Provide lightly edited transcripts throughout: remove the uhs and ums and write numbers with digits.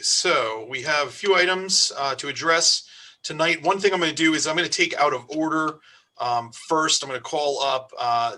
so we have a few items to address tonight. One thing I'm going to do is I'm going to take out of order. First, I'm going to call up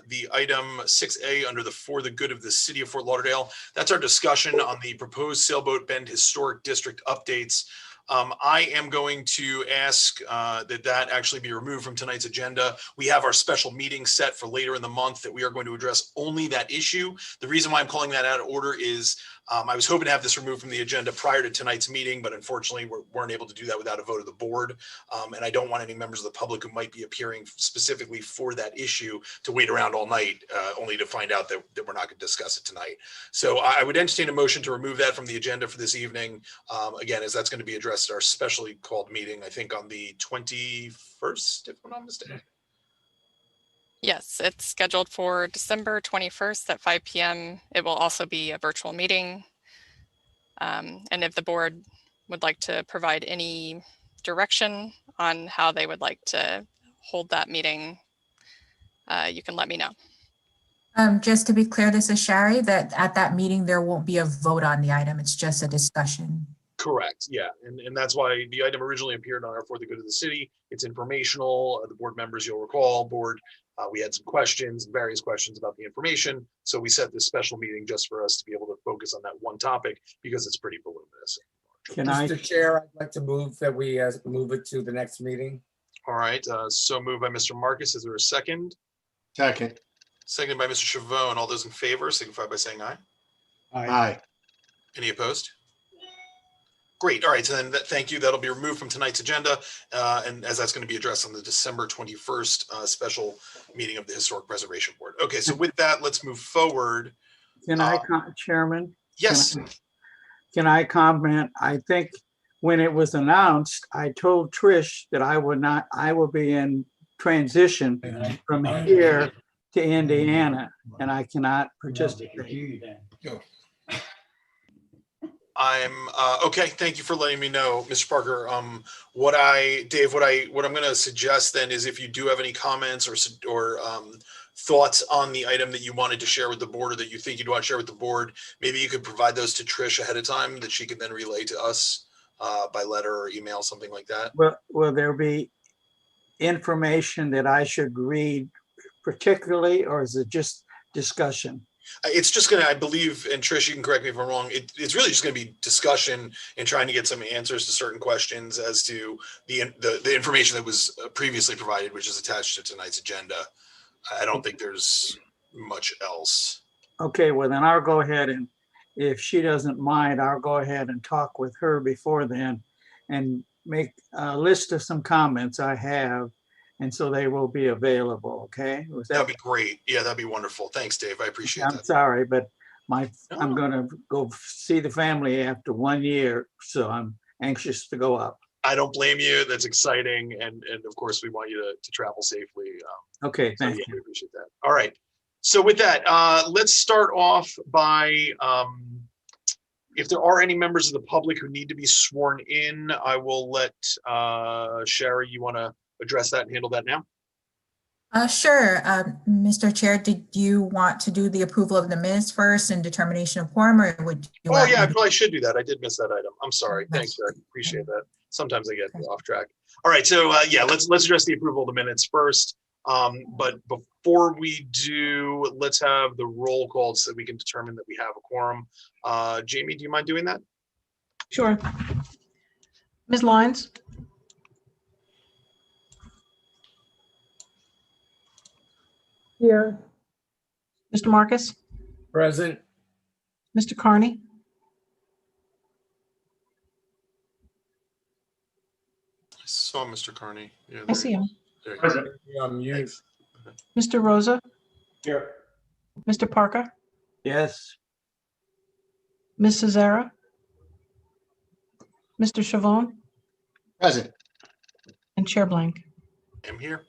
the item 6A under the For the Good of the City of Fort Lauderdale. That's our discussion on the proposed Sailboat Bend Historic District updates. I am going to ask that actually be removed from tonight's agenda. We have our special meeting set for later in the month that we are going to address only that issue. The reason why I'm calling that out of order is I was hoping to have this removed from the agenda prior to tonight's meeting, but unfortunately we weren't able to do that without a vote of the board. And I don't want any members of the public who might be appearing specifically for that issue to wait around all night only to find out that we're not going to discuss it tonight. So I would entertain a motion to remove that from the agenda for this evening. Again, as that's going to be addressed at our specially called meeting, I think on the 21st, if I'm not mistaken. Yes, it's scheduled for December 21st at 5 p.m. It will also be a virtual meeting. And if the board would like to provide any direction on how they would like to hold that meeting, you can let me know. Just to be clear, this is Shari, that at that meeting, there won't be a vote on the item. It's just a discussion. Correct. Yeah. And that's why the item originally appeared on our For the Good of the City. It's informational. The board members, you'll recall, we had some questions, various questions about the information. So we set this special meeting just for us to be able to focus on that one topic because it's pretty voluminous. Mr. Chair, I'd like to move that we move it to the next meeting. All right. So moved by Mr. Marcus. Is there a second? Second. Seconded by Mr. Chavot. And all those in favor signify by saying aye. Aye. Any opposed? Great. All right. So then thank you. That'll be removed from tonight's agenda. And as that's going to be addressed on the December 21st special meeting of the Historic Preservation Board. Okay. So with that, let's move forward. Can I, Chairman? Yes. Can I comment? I think when it was announced, I told Trish that I will be in transition from here to Indiana, and I cannot participate. I'm okay. Thank you for letting me know, Mr. Parker. What I'm going to suggest then is if you do have any comments or thoughts on the item that you wanted to share with the board or that you think you'd want to share with the board, maybe you could provide those to Trish ahead of time that she can then relay to us by letter or email, something like that. Will there be information that I should read particularly, or is it just discussion? It's just going to, I believe, and Trish, you can correct me if I'm wrong, it's really just going to be discussion and trying to get some answers to certain questions as to the information that was previously provided, which is attached to tonight's agenda. I don't think there's much else. Okay, well then I'll go ahead and, if she doesn't mind, I'll go ahead and talk with her before then and make a list of some comments I have. And so they will be available, okay? That'd be great. Yeah, that'd be wonderful. Thanks, Dave. I appreciate that. I'm sorry, but I'm gonna go see the family after 1 year, so I'm anxious to go up. I don't blame you. That's exciting. And of course, we want you to travel safely. Okay, thank you. We appreciate that. All right. So with that, let's start off by, if there are any members of the public who need to be sworn in, I will let Shari, you want to address that and handle that now? Sure. Mr. Chair, did you want to do the approval of the minutes first and determination of quorum, or would you? Oh yeah, I probably should do that. I did miss that item. I'm sorry. Thanks, Shari. Appreciate that. Sometimes I get off track. All right, so yeah, let's address the approval of the minutes first. But before we do, let's have the roll call so that we can determine that we have a quorum. Jamie, do you mind doing that? Sure. Ms. Lyons? Here. Mr. Marcus? Present. Mr. Carney? I saw Mr. Carney. Yeah, I see him. Present. Mute. Mr. Rosa? Here. Mr. Parker? Yes, Ms. Cesara? Mr. Chavon? Present. And Chair Blank? I'm here.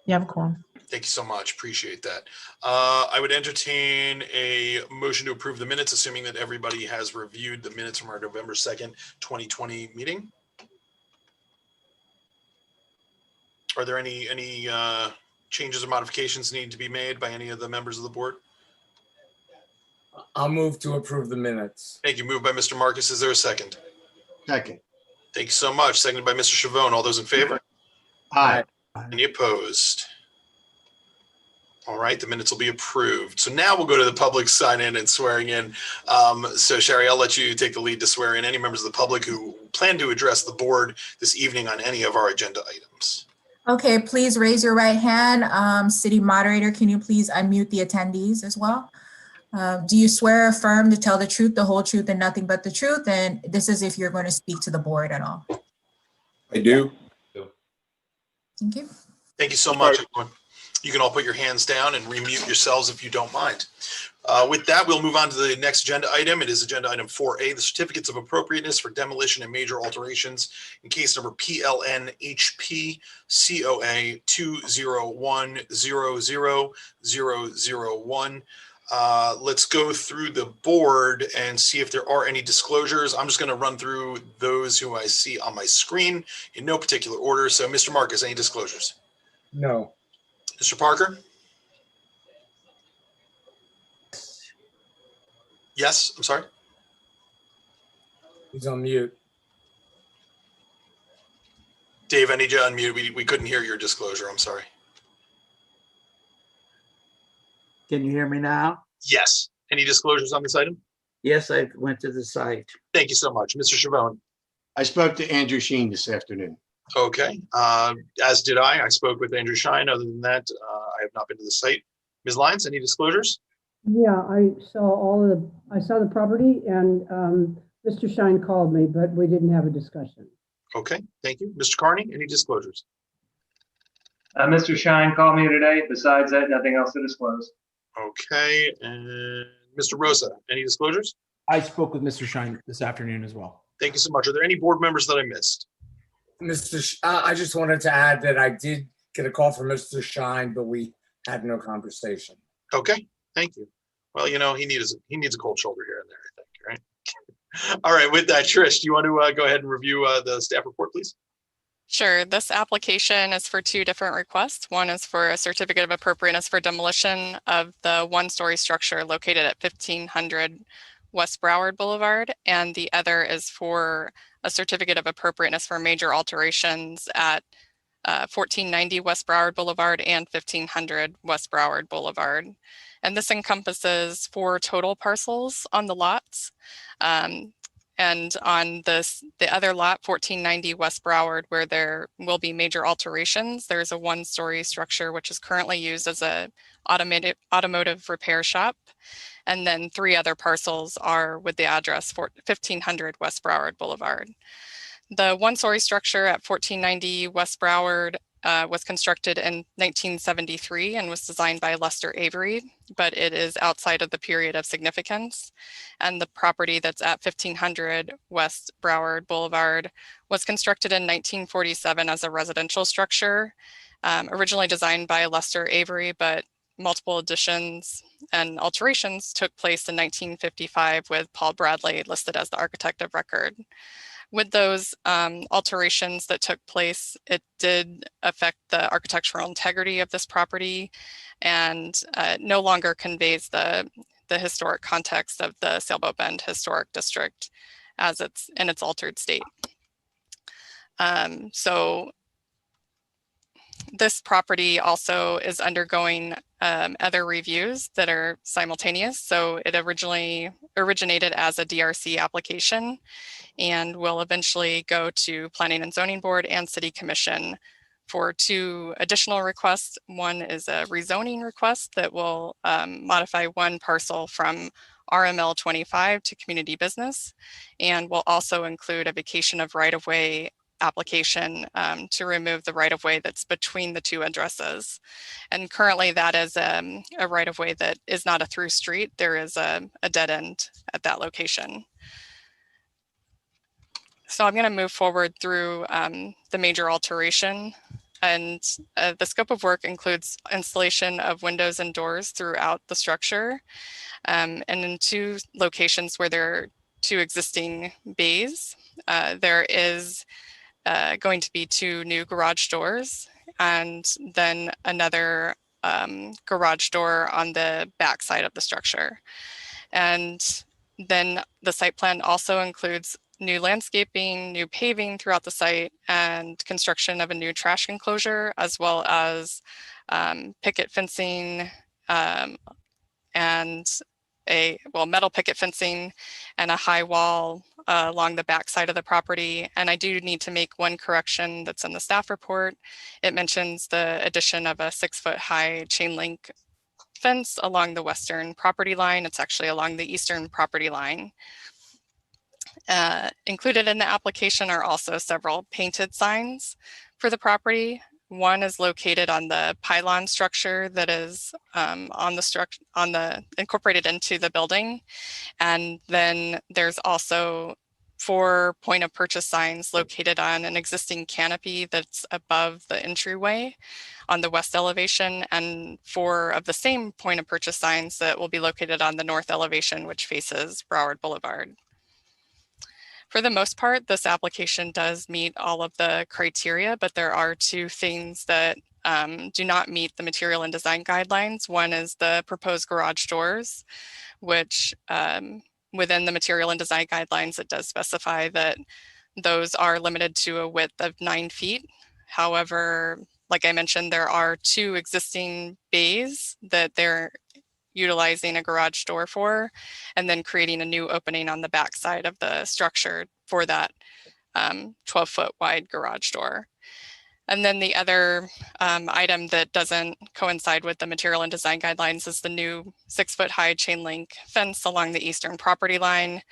You have a quorum. Thank you so much. Appreciate that. I would entertain a motion to approve the minutes, assuming that everybody has reviewed the minutes from our November 2nd, 2020 meeting. Are there any changes or modifications needing to be made by any of the members of the board? I'll move to approve the minutes. Thank you. Moved by Mr. Marcus. Is there a second? Second. Thank you so much. Seconded by Mr. Chavone. All those in favor? Aye. Any opposed? All right, the minutes will be approved. So now we'll go to the public sign in and swearing in. So Sherry, I'll let you take the lead to swear in any members of the public who plan to address the board this evening on any of our agenda items. Okay, please raise your right hand. City moderator, can you please unmute the attendees as well? Do you swear or affirm to tell the truth, the whole truth, and nothing but the truth? And this is if you're going to speak to the board at all. I do. Thank you. Thank you so much, everyone. You can all put your hands down and remute yourselves if you don't mind. With that, we'll move on to the next agenda item. It is agenda item 4A, the certificates of appropriateness for demolition and major alterations in case number PLN HP COA 201000001. Let's go through the board and see if there are any disclosures. I'm just going to run through those who I see on my screen in no particular order. So Mr. Marcus, any disclosures? No. Mr. Parker? Yes, I'm sorry. He's on mute. Dave, I need you to unmute. We couldn't hear your disclosure. I'm sorry. Can you hear me now? Yes. Any disclosures on this item? Yes, I went to the site. Thank you so much. Mr. Chavone? I spoke to Andrew Sheen this afternoon. Okay. As did I. I spoke with Andrew Shine. Other than that, I have not been to the site. Ms. Lyons, any disclosures? Yeah, I saw the property and Mr. Shine called me, but we didn't have a discussion. Okay, thank you. Mr. Carney, any disclosures? Mr. Shine called me today. Besides that, nothing else to disclose. Okay, and Mr. Rosa, any disclosures? I spoke with Mr. Shine this afternoon as well. Thank you so much. Are there any board members that I missed? I just wanted to add that I did get a call from Mr. Shine, but we had no conversation. Okay, thank you. Well, you know, he needs a cold shoulder here and there, I think, right? All right, with that, Trish, do you want to go ahead and review the staff report, please? Sure. This application is for two different requests. One is for a certificate of appropriateness for demolition of the one-story structure located at 1500 West Broward Boulevard, and the other is for a certificate of appropriateness for major alterations at 1490 West Broward Boulevard and 1500 West Broward Boulevard. And this encompasses 4 total parcels on the lots. And on the other lot, 1490 West Broward, where there will be major alterations, there's a one-story structure which is currently used as a automotive repair shop. And then 3 other parcels are with the address for 1500 West Broward Boulevard. The one-story structure at 1490 West Broward was constructed in 1973 and was designed by Lester Avery, but it is outside of the period of significance. And the property that's at 1500 West Broward Boulevard was constructed in 1947 as a residential structure, originally designed by Lester Avery, but multiple additions and alterations took place in 1955 with Paul Bradley listed as the architect of record. With those alterations that took place, it did affect the architectural integrity of this property and no longer conveys the historic context of the Sailboat Bend Historic District as it's in its altered state. So this property also is undergoing other reviews that are simultaneous. So it originally originated as a DRC application and will eventually go to Planning and Zoning Board and City Commission for 2 additional requests. One is a rezoning request that will modify 1 parcel from RML 25 to community business, and will also include a vacation of right-of-way application to remove the right-of-way that's between the 2 addresses. And currently that is a right-of-way that is not a through street. There is a dead end at that location. So I'm going to move forward through the major alteration, and the scope of work includes installation of windows and doors throughout the structure, and in 2 locations where there are 2 existing bays. There is going to be 2 new garage doors and then another garage door on the back side of the structure. And then the site plan also includes new landscaping, new paving throughout the site, and construction of a new trash enclosure, as well as picket fencing and metal picket fencing and a high wall along the back side of the property. And I do need to make one correction that's in the staff report. It mentions the addition of a 6-foot high chain link fence along the western property line. It's actually along the eastern property line. Included in the application are also several painted signs for the property. One is located on the pylon structure that is incorporated into the building. And then there's also 4 point of purchase signs located on an existing canopy that's above the entryway on the west elevation, and 4 of the same point of purchase signs that will be located on the north elevation, which faces Broward Boulevard. For the most part, this application does meet all of the criteria, but there are 2 things that do not meet the material and design guidelines. One is the proposed garage doors, which within the material and design guidelines, it does specify that those are limited to a width of 9 feet. However, like I mentioned, there are 2 existing bays that they're utilizing a garage door for, and then creating a new opening on the back side of the structure for that 12-foot wide garage door. And then the other item that doesn't coincide with the material and design guidelines is the new 6-foot high chain link fence along the eastern property line.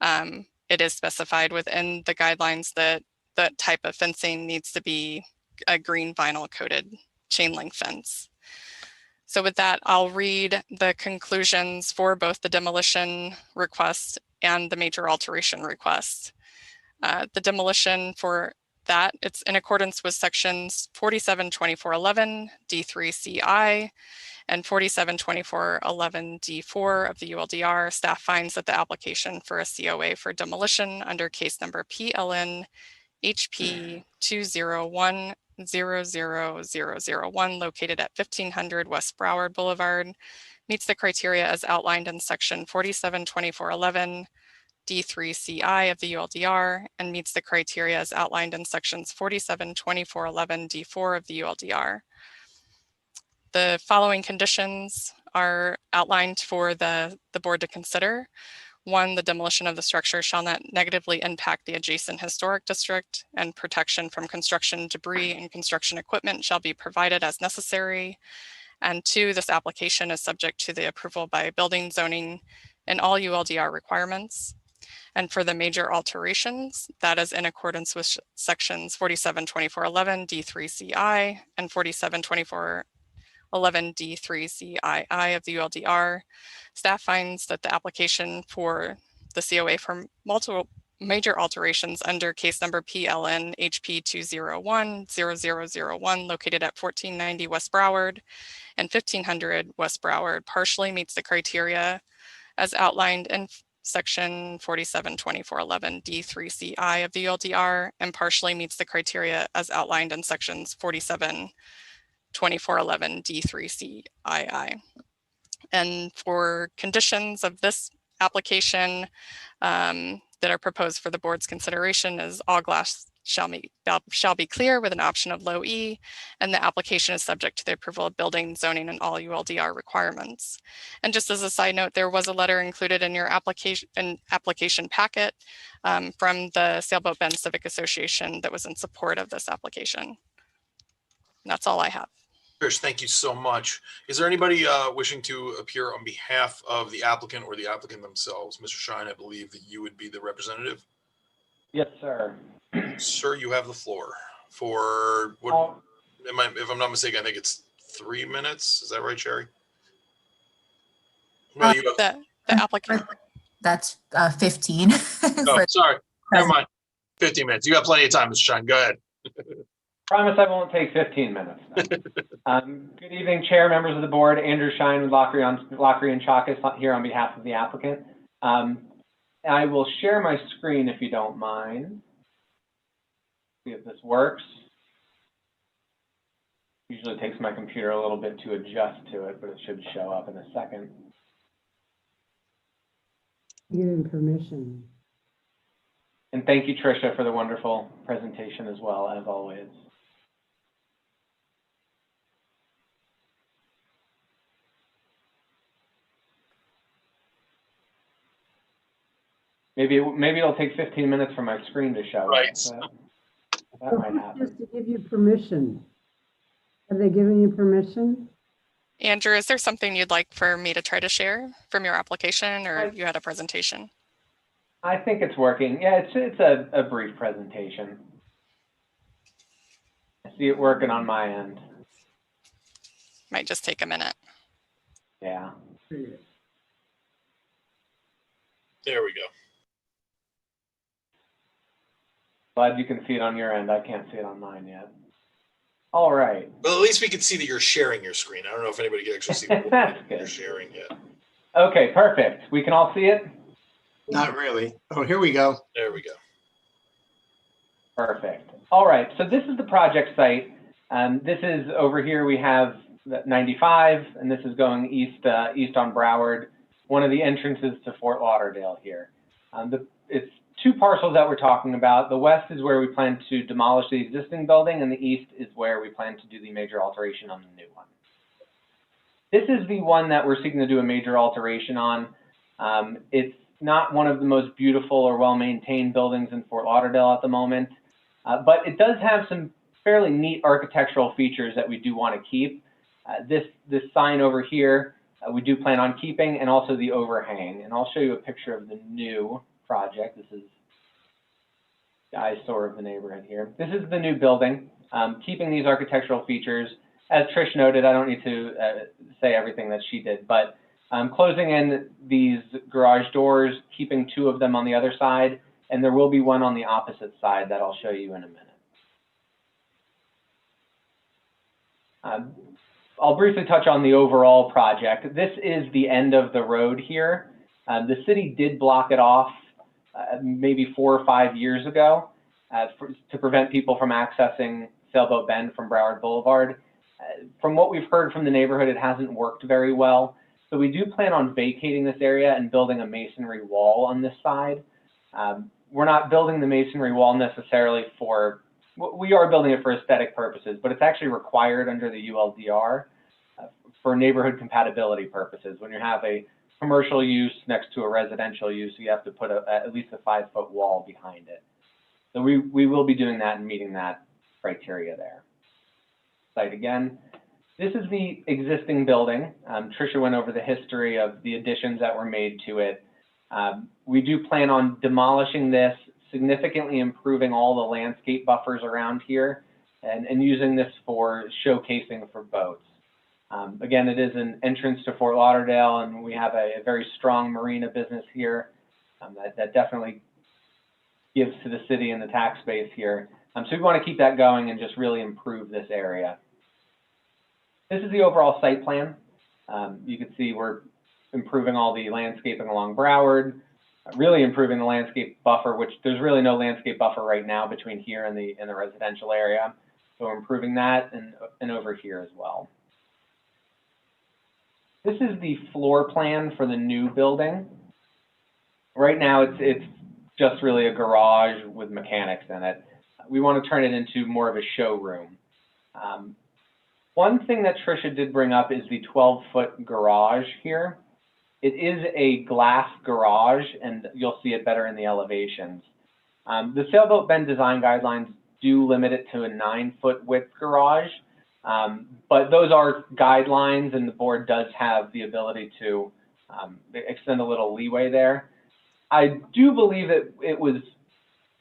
It is specified within the guidelines that that type of fencing needs to be a green vinyl coated chain link fence. So with that, I'll read the conclusions for both the demolition request and the major alteration request. The demolition for that, it's in accordance with sections 472411 D3CI and 472411 D4 of the ULDR. Staff finds that the application for a COA for demolition under case number PLN HP 201-00001 located at 1500 West Broward Boulevard meets the criteria as outlined in section 472411 D3CI of the ULDR and meets the criteria as outlined in sections 472411 D4 of the ULDR. The following conditions are outlined for the board to consider. 1, the demolition of the structure shall not negatively impact the adjacent historic district, and protection from construction debris and construction equipment shall be provided as necessary. And 2, this application is subject to the approval by building, zoning, and all ULDR requirements. And for the major alterations, that is in accordance with sections 472411 D3CI and 472411 D3CII of the ULDR. Staff finds that the application for the COA for multiple major alterations under case number PLN HP 201-0001 located at 1490 West Broward and 1500 West Broward partially meets the criteria as outlined in section 472411 D3CI of the ULDR and partially meets the criteria as outlined in sections 472411 D3CII. And for conditions of this application that are proposed for the board's consideration is all glass shall be clear with an option of low E, and the application is subject to the approval of building, zoning, and all ULDR requirements. And just as a side note, there was a letter included in your application packet from the Sailboat Bend Civic Association that was in support of this application. And that's all I have. Trish, thank you so much. Is there anybody wishing to appear on behalf of the applicant or the applicant themselves? Mr. Shine, I believe that you would be the representative. Yes, sir. Sir, you have the floor for what? If I'm not mistaken, I think it's 3 minutes. Is that right, Sherry? No, you have. The applicant. That's 15. Oh, sorry. Never mind. 15 minutes. You got plenty of time, Mr. Shine. Go ahead. Promise I won't take 15 minutes. Good evening, Chair, members of the board. Andrew Shine with Lockery and Chalkus here on behalf of the applicant. I will share my screen if you don't mind. See if this works. Usually it takes my computer a little bit to adjust to it, but it should show up in a second. Give him permission. And thank you, Tricia, for the wonderful presentation as well, as always. Maybe it'll take 15 minutes for my screen to show. Right. That might happen. Just to give you permission. Have they given you permission? Andrew, is there something you'd like for me to try to share from your application, or you had a presentation? I think it's working. Yeah, it's a brief presentation. I see it working on my end. Might just take a minute. Yeah. There we go. Glad you can see it on your end. I can't see it on mine yet. All right. Well, at least we can see that you're sharing your screen. I don't know if anybody can actually see what you're sharing yet. Okay, perfect. We can all see it? Not really. Oh, here we go. There we go. Perfect. All right, so this is the project site. This is over here, we have 95, and this is going east on Broward, one of the entrances to Fort Lauderdale here. It's two parcels that we're talking about. The west is where we plan to demolish the existing building, and the east is where we plan to do the major alteration on the new one. This is the one that we're seeking to do a major alteration on. It's not one of the most beautiful or well-maintained buildings in Fort Lauderdale at the moment, but it does have some fairly neat architectural features that we do want to keep. This sign over here, we do plan on keeping, and also the overhang. And I'll show you a picture of the new project. This is the eyesore of the neighborhood here. This is the new building, keeping these architectural features. As Trish noted, I don't need to say everything that she did, but closing in these garage doors, keeping two of them on the other side, and there will be one on the opposite side that I'll show you in a minute. I'll briefly touch on the overall project. This is the end of the road here. The city did block it off maybe 4 or 5 years ago to prevent people from accessing Sailboat Bend from Broward Boulevard. From what we've heard from the neighborhood, it hasn't worked very well. So we do plan on vacating this area and building a masonry wall on this side. We're not building the masonry wall necessarily for, we are building it for aesthetic purposes, but it's actually required under the ULDR for neighborhood compatibility purposes. When you have a commercial use next to a residential use, you have to put at least a 5-foot wall behind it. So we will be doing that and meeting that criteria there. Site again. This is the existing building. Tricia went over the history of the additions that were made to it. We do plan on demolishing this, significantly improving all the landscape buffers around here, and using this for showcasing for boats. Again, it is an entrance to Fort Lauderdale, and we have a very strong marina business here that definitely gives to the city and the tax base here. So we want to keep that going and just really improve this area. This is the overall site plan. You can see we're improving all the landscaping along Broward, really improving the landscape buffer, which there's really no landscape buffer right now between here and the residential area. So we're improving that and over here as well. This is the floor plan for the new building. Right now it's just really a garage with mechanics in it. We want to turn it into more of a showroom. One thing that Tricia did bring up is the 12-foot garage here. It is a glass garage, and you'll see it better in the elevations. The Sailboat Bend design guidelines do limit it to a 9-foot width garage, but those are guidelines, and the board does have the ability to extend a little leeway there. I do believe that it was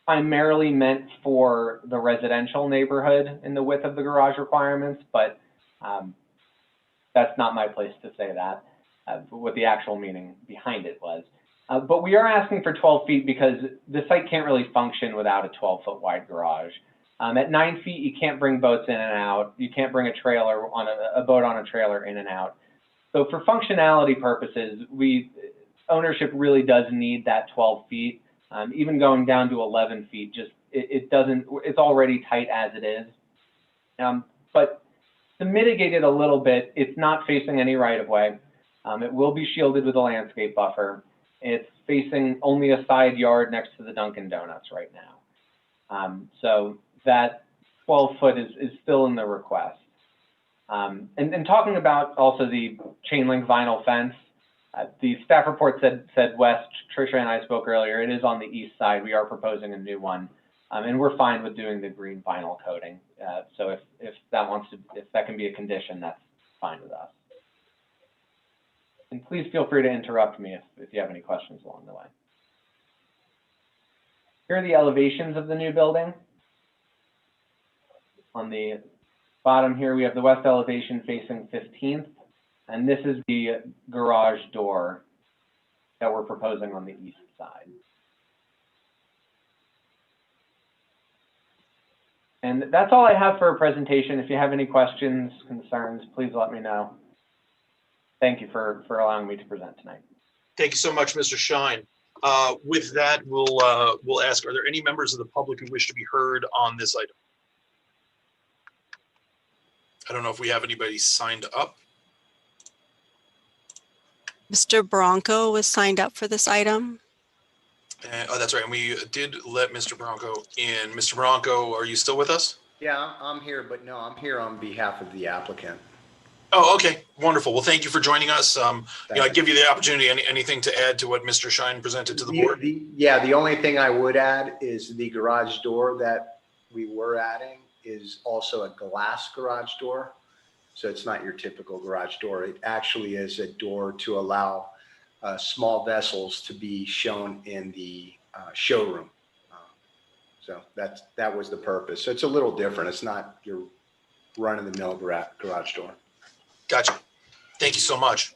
primarily meant for the residential neighborhood in the width of the garage requirements, but that's not my place to say that, what the actual meaning behind it was. But we are asking for 12 feet because the site can't really function without a 12-foot wide garage. At 9 feet, you can't bring boats in and out. You can't bring a trailer on a boat on a trailer in and out. So for functionality purposes, ownership really does need that 12 feet. Even going down to 11 feet, just it's already tight as it is. But to mitigate it a little bit, it's not facing any right of way. It will be shielded with a landscape buffer. It's facing only a side yard next to the Dunkin' Donuts right now. So that 12-foot is still in the request. And talking about also the chain link vinyl fence, the staff report said west. Tricia and I spoke earlier. It is on the east side. We are proposing a new one, and we're fine with doing the green vinyl coating. So if that can be a condition, that's fine with us. And please feel free to interrupt me if you have any questions along the way. Here are the elevations of the new building. On the bottom here, we have the west elevation facing 15th, and this is the garage door that we're proposing on the east side. And that's all I have for a presentation. If you have any questions, concerns, please let me know. Thank you for allowing me to present tonight. Thank you so much, Mr. Shine. With that, we'll ask, are there any members of the public who wish to be heard on this item? I don't know if we have anybody signed up. Mr. Bronco was signed up for this item. Oh, that's right. And we did let Mr. Bronco in. Mr. Bronco, are you still with us? Yeah, I'm here, but no, I'm here on behalf of the applicant. Oh, okay. Wonderful. Well, thank you for joining us. I give you the opportunity. Anything to add to what Mr. Shine presented to the board? The only thing I would add is the garage door that we were adding is also a glass garage door. So it's not your typical garage door. It actually is a door to allow small vessels to be shown in the showroom. So that was the purpose. So it's a little different. It's not your run-of-the-mill garage door. Gotcha. Thank you so much.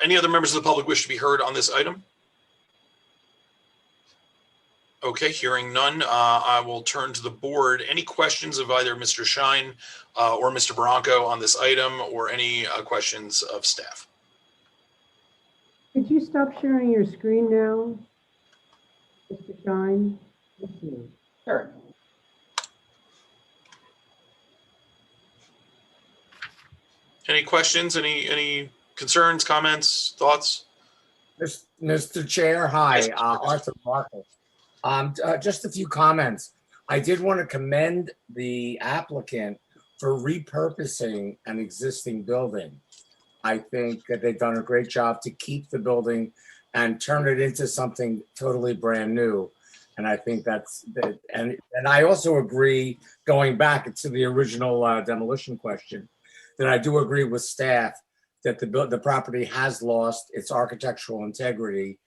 Any other members of the public wish to be heard on this item? Okay, hearing none, I will turn to the board. Any questions of either Mr. Shine or Mr. Bronco on this item, or any questions of staff? Could you stop sharing your screen now, Mr. Shine? Thank you. Sure. Any questions, any concerns, comments, thoughts? Mr. Chair, hi, Arthur Marcus. Just a few comments. I did want to commend the applicant for repurposing an existing building. I think that they've done a great job to keep the building and turn it into something totally brand new. And I think and I also agree, going back to the original demolition question, that I do agree with staff that the property has lost its architectural integrity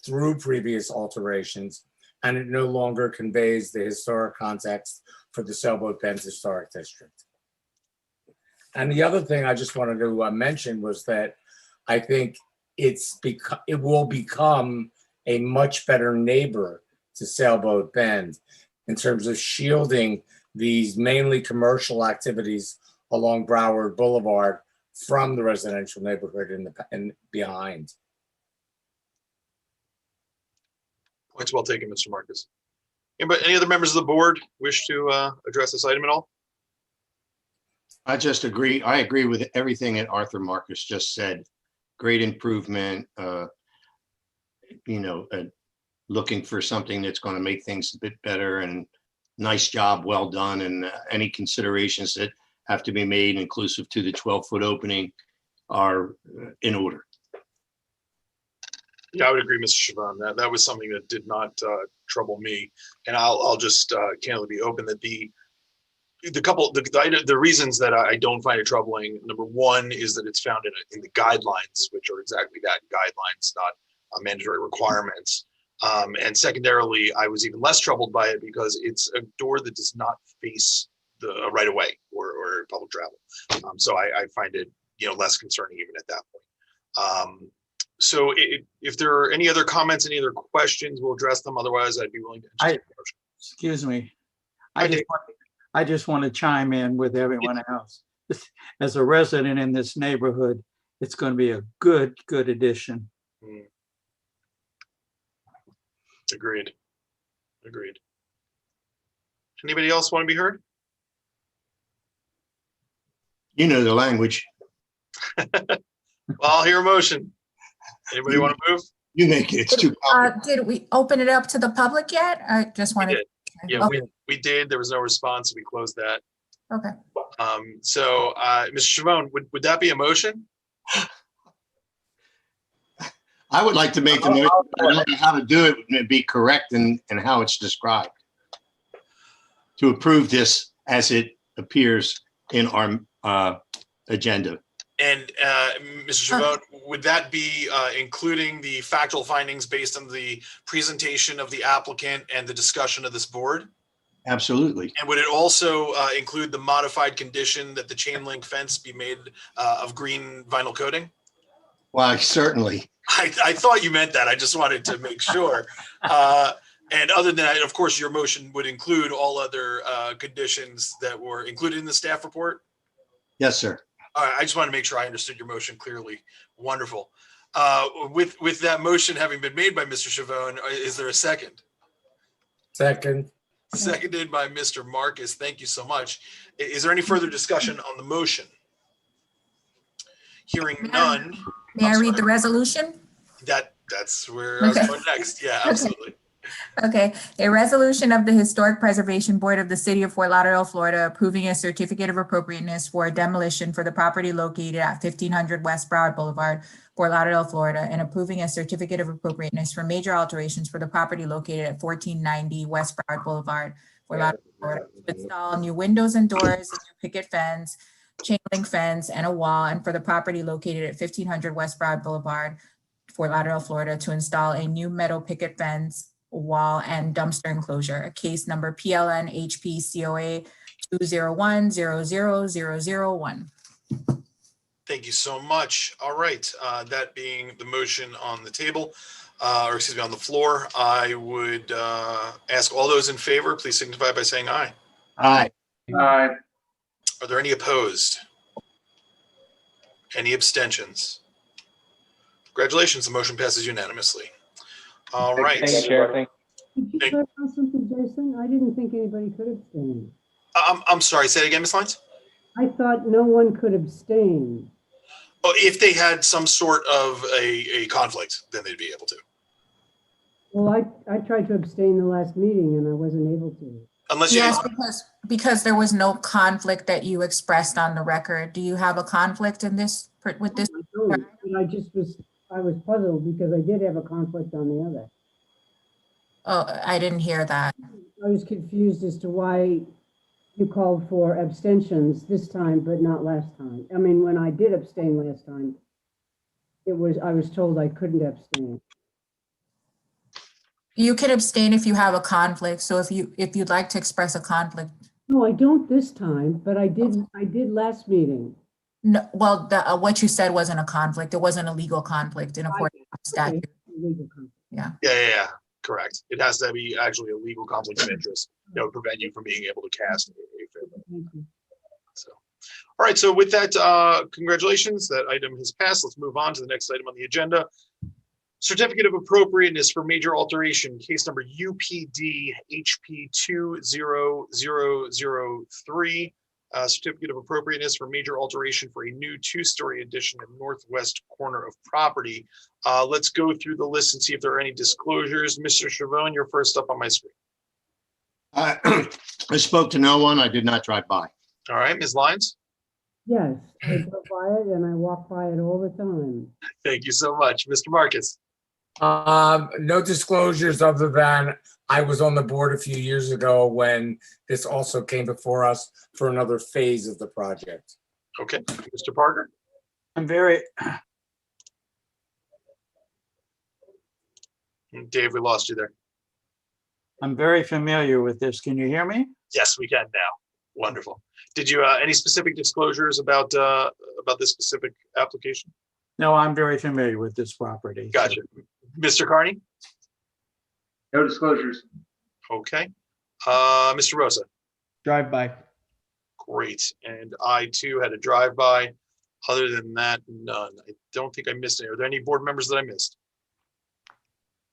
through previous alterations, and it no longer conveys the historic context for the Sailboat Bend Historic District. And the other thing I just wanted to mention was that I think it will become a much better neighbor to Sailboat Bend in terms of shielding these mainly commercial activities along Broward Boulevard from the residential neighborhood and behind. Points well taken, Mr. Marcus. Any other members of the board wish to address this item at all? I just agree. I agree with everything that Arthur Marcus just said. Great improvement, looking for something that's going to make things a bit better, and nice job, well done. And any considerations that have to be made, inclusive to the 12-foot opening, are in order. Yeah, I would agree, Mr. Chavon. That was something that did not trouble me. And I'll just candidly be open that the reasons that I don't find it troubling, number one, is that it's found in the guidelines, which are exactly that, guidelines, not mandatory requirements. And secondarily, I was even less troubled by it because it's a door that does not face the right of way or public travel. So I find it less concerning even at that point. So if there are any other comments, any other questions, we'll address them. Otherwise, I'd be willing to entertain a motion. Excuse me. I just want to chime in with everyone else. As a resident in this neighborhood, it's going to be a good addition. Agreed. Anybody else want to be heard? You know the language. Well, I'll hear a motion. Anybody want to move? You think it's too complicated. Did we open it up to the public yet? I just We wanted. did. Yeah, Okay. we did. There was no response. We closed that. Okay. So, Mr. Chavone, would that be a motion? I would like to make the motion. I don't know how to do it and be correct in how it's described. To approve this as it appears in our agenda. And Mr. Chavone, would that be including the factual findings based on the presentation of the applicant and the discussion of this board? Absolutely. And would it also include the modified condition that the chain link fence be made of green vinyl coating? Why, certainly. I thought you meant that. I just wanted to make sure. And other than that, of course, your motion would include all other conditions that were included in the staff report? Yes, sir. All right, I just want to make sure I understood your motion clearly. Wonderful. With that motion having been made by Mr. Chavone, is there a second? Second. Seconded by Mr. Marcus. Thank you so much. Is there any further discussion on the motion? Hearing none. May I read the resolution? That's where I was going next. Yeah, absolutely. Okay, a resolution of the Historic Preservation Board of the City of Fort Lauderdale, Florida, approving a certificate of appropriateness for a demolition for the property located at 1500 West Broward Boulevard, Fort Lauderdale, Florida, and approving a certificate of appropriateness for major alterations for the property located at 1490 West Broward Boulevard, Fort Lauderdale, Florida, to install new windows and doors, a new picket fence, chain link fence, and a wall, and for the property located at 1500 West Broward Boulevard, Fort Lauderdale, Florida, to install a new metal picket fence, wall, and dumpster enclosure. Case number PLN HP COA 201-00001. Thank you so much. All right, that being the motion on the table, or excuse me, on the floor, I would ask all those in favor, please signify by saying aye. Aye. Aye. Are there any opposed? Any abstentions? Congratulations, the motion passes unanimously. All right. Thank you, Chair. Thank Could you clarify something, Jason? I didn't think anybody could abstain. I'm sorry, say it again, Ms. Lyons? I thought no one could abstain. Oh, if they had some sort of a conflict, then they'd be able to. Well, I tried to abstain the last meeting and I wasn't able to. Unless you, Yes, because there was no conflict that you expressed on the record. Do you have a conflict in this, with this? I don't, and I was puzzled because I did have a conflict on the other. Oh, I didn't hear that. I was confused as to why you called for abstentions this time, but not last time. I mean, when I did abstain last time, I was told I couldn't abstain. You can abstain if you have a conflict. So if you'd like to express a conflict. No, I don't this time, but I did last meeting. No, well, what you said wasn't a conflict. It wasn't a legal conflict in accordance with statute. Yeah. yeah, correct. It has to be actually a legal conflict of interest that would prevent you from being able to cast a fair vote. So, all right. So with that, congratulations. That item has passed. Let's move on to the next item on the agenda. Certificate of appropriateness for major alteration, case number UPD HP 20003. Certificate of appropriateness for major alteration for a new two-story addition in northwest corner of property. Let's go through the list and see if there are any disclosures. Mr. Chavone, you're first up on my screen. I spoke to no one. I did not drive by. All right, Ms. Lyons. Yes, I go by it and I walk by it all the time. Thank you so much. Mr. Marcus. No disclosures other than I was on the board a few years ago when this also came before us for another phase of the project. Okay, Mr. Parker. Dave, we lost you there. I'm very familiar with this. Can you hear me? Yes, we can now. Wonderful. Did you any specific disclosures about this specific application? No, I'm very familiar with this property. Gotcha. Mr. Carney? No disclosures. Okay. Mr. Rosa? Drive by. Great. And I too had a drive-by. Other than that, none. I don't think I missed any. Are there any board members that I missed?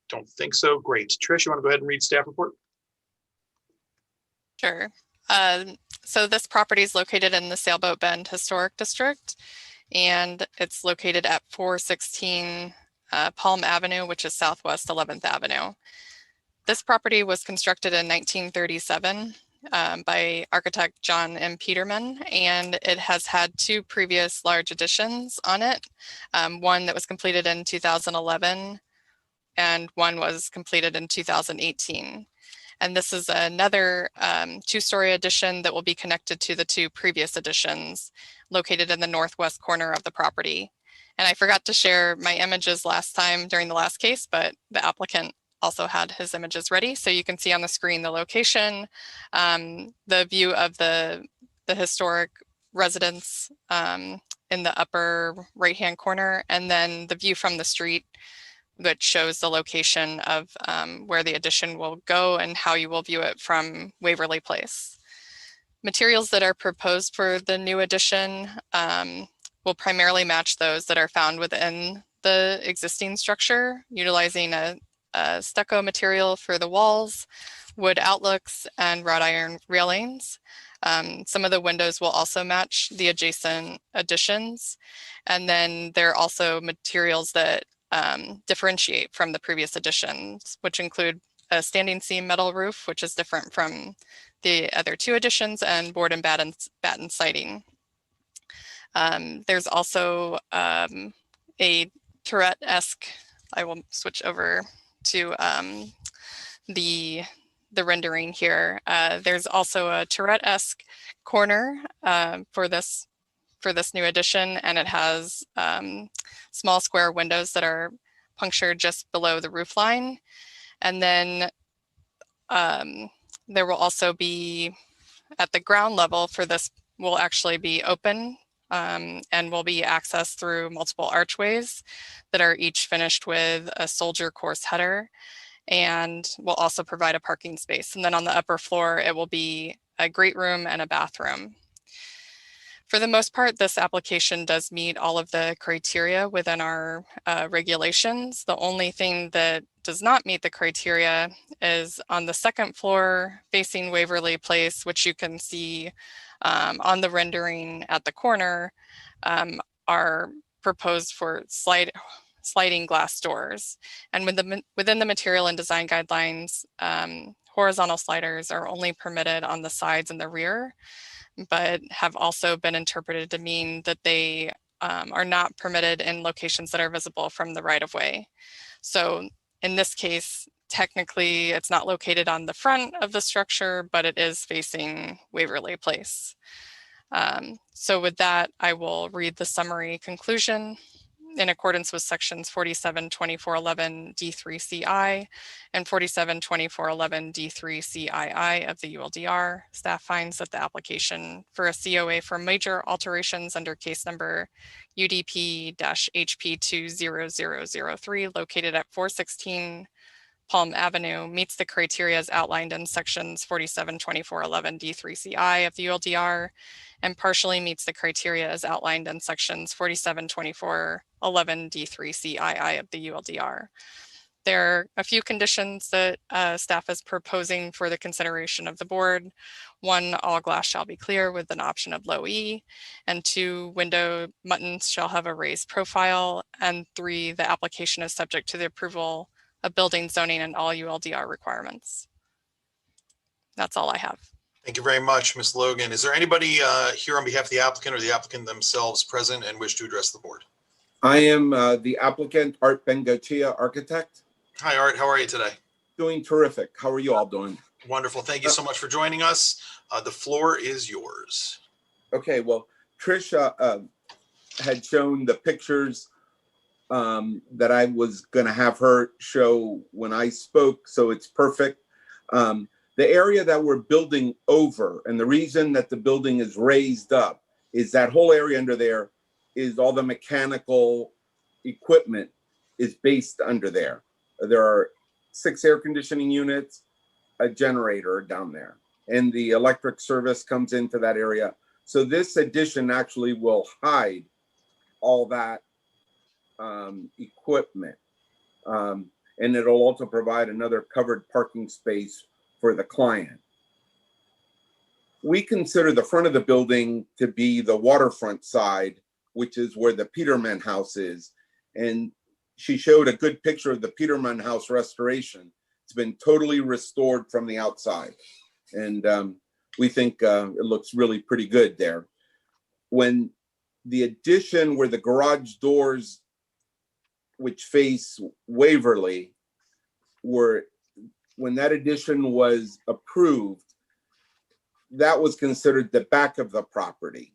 Don't think so. Great. Trish, you want to go ahead and read staff report? Sure. So this property is located in the Sailboat Bend Historic District, and it's located at 416 Palm Avenue, which is southwest 11th Avenue. This property was constructed in 1937 by architect John M. Peterman, and it has had two previous large additions on it. One that was completed in 2011 and one was completed in 2018. And this is another two-story addition that will be connected to the two previous additions located in the northwest corner of the property. And I forgot to share my images last time during the last case, but the applicant also had his images ready. So you can see on the screen the location, the view of the historic residence in the upper right-hand corner, and then the view from the street, which shows the location of where the addition will go and how you will view it from Waverly Place. Materials that are proposed for the new addition will primarily match those that are found within the existing structure, utilizing a stucco material for the walls, wood outlooks, and wrought iron railings. Some of the windows will also match the adjacent additions. And then there are also materials that differentiate from the previous additions, which include a standing seam metal roof, which is different from the other two additions, and board and batten siding. There's also a turret-esque, I will switch over to the rendering here. There's also a turret-esque corner for this new addition, and it has small square windows that are punctured just below the roof line. And then there will also be, at the ground level for this, will actually be open and will be accessed through multiple archways that are each finished with a soldier course header, and will also provide a parking space. And then on the upper floor, it will be a great room and a bathroom. For the most part, this application does meet all of the criteria within our regulations. The only thing that does not meet the criteria is on the second floor facing Waverly Place, which you can see on the rendering at the corner, are proposed for sliding glass doors. And within the material and design guidelines, horizontal sliders are only permitted on the sides and the rear, but have also been interpreted to mean that they are not permitted in locations that are visible from the right-of-way. So in this case, technically it's not located on the front of the structure, but it is facing Waverly Place. So with that, I will read the summary conclusion. In accordance with sections 472411 D3CI and 472411 D3CII of the ULDR, staff finds that the application for a COA for major alterations under case number UDP-HP20003 located at 416 Palm Avenue meets the criteria as outlined in sections 472411 D3CI of the ULDR and partially meets the criteria as outlined in sections 472411 D3CII of the ULDR. There are a few conditions that staff is proposing for the consideration of the board. 1, all glass shall be clear with an option of low E. And 2, window muttons shall have a raised profile. And 3, the application is subject to the approval of building, zoning, and all ULDR requirements. That's all I have. Thank you very much, Ms. Logan. Is there anybody here on behalf of the applicant or the applicant themselves present and wish to address the board? I am the applicant, Art Bengochia, architect. Hi, Art. How are you today? Doing terrific. How are you all doing? Wonderful. Thank you so much for joining us. The floor is yours. Okay, well, Tricia had shown the pictures that I was going to have her show when I spoke, so it's perfect. The area that we're building over, and the reason that the building is raised up, is that whole area under there is all the mechanical equipment is based under there. There are 6 air conditioning units, a generator down there, and the electric service comes into that area. So this addition actually will hide all that equipment. And it'll also provide another covered parking space for the client. We consider the front of the building to be the waterfront side, which is where the Peterman house is. And she showed a good picture of the Peterman House restoration. It's been totally restored from the outside. And we think it looks really pretty good there. When the addition where the garage doors, which face Waverly, when that addition was approved, that was considered the back of the property.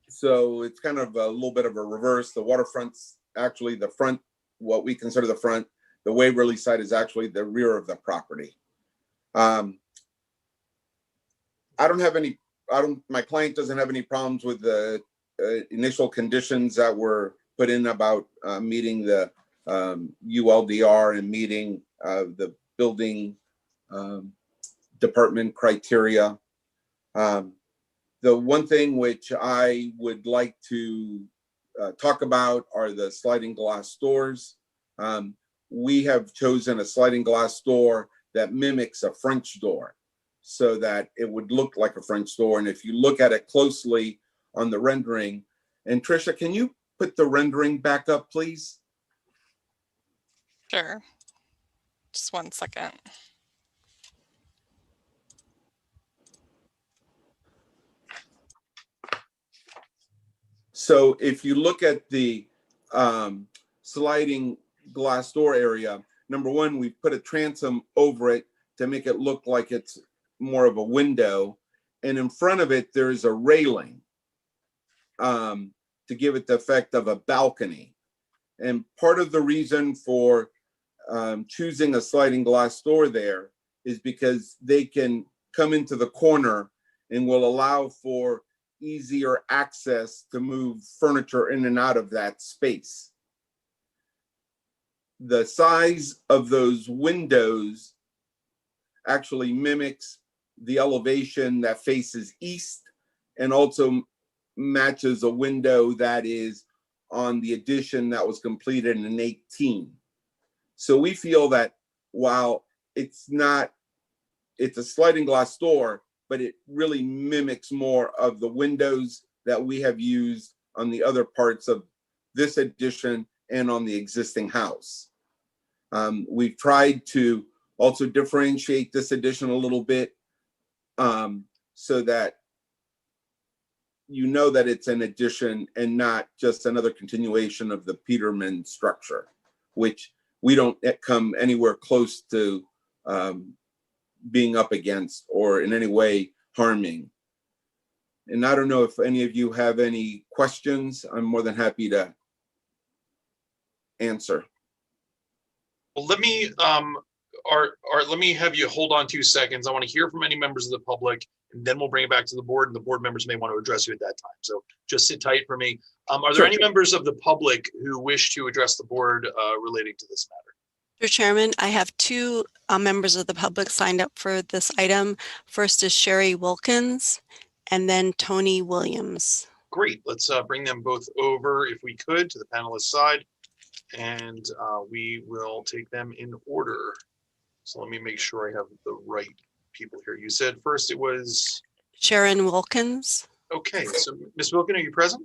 So it's kind of a little bit of a reverse. The waterfront's actually the front, what we consider the front. The Waverly side is actually the rear of the property. My client doesn't have any problems with the initial conditions that were put in about meeting the ULDR and meeting the building department criteria. The one thing which I would like to talk about are the sliding glass doors. We have chosen a sliding glass door that mimics a French door so that it would look like a French door. And if you look at it closely on the rendering, and Tricia, can you put the rendering back up, please? Sure. Just 1 second. So if you look at the sliding glass door area, number one, we put a transom over it to make it look like it's more of a window. And in front of it, there's a railing to give it the effect of a balcony. And part of the reason for choosing a sliding glass door there is because they can come into the corner and will allow for easier access to move furniture in and out of that space. The size of those windows actually mimics the elevation that faces east and also matches a window that is on the addition that was completed in 18. So we feel that while it's a sliding glass door, but it really mimics more of the windows that we have used on the other parts of this addition and on the existing house. We've tried to also differentiate this addition a little bit so that you know that it's an addition and not just another continuation of the Peterman structure, which we don't come anywhere close to being up against or in any way harming. And I don't know if any of you have any questions. I'm more than happy to answer. Well, let me let me have you hold on 2 seconds. I want to hear from any members of the public, and then we'll bring it back to the board, and the board members may want to address you at that time. So just sit tight for me. Are there any members of the public who wish to address the board relating to this matter? Mr. Chairman, I have two members of the public signed up for this item. First is Sherry Wilkins and then Tony Williams. Great. Let's bring them both over, if we could, to the panelist side, and we will take them in order. So let me make sure I have the right people here. You said first it was? Sharon Wilkins. Okay, so Ms. Wilkin, are you present?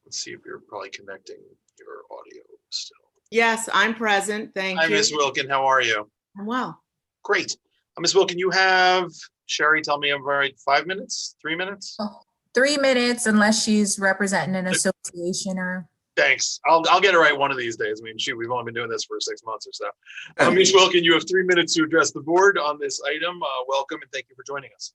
Let's see if you're probably connecting your audio still. Yes, I'm present. Thank you. Hi, Ms. Wilkin. How are you? I'm well. Great. Ms. Wilkin, you have, Sherry, tell me I'm right, 5 minutes, 3 minutes? Oh, 3 minutes unless she's representing an association or. Thanks. I'll get it right one of these days. I mean, shoot, we've only been doing this for 6 months or so. Ms. Wilkin, you have 3 minutes to address the board on this item. Welcome and thank you for joining us.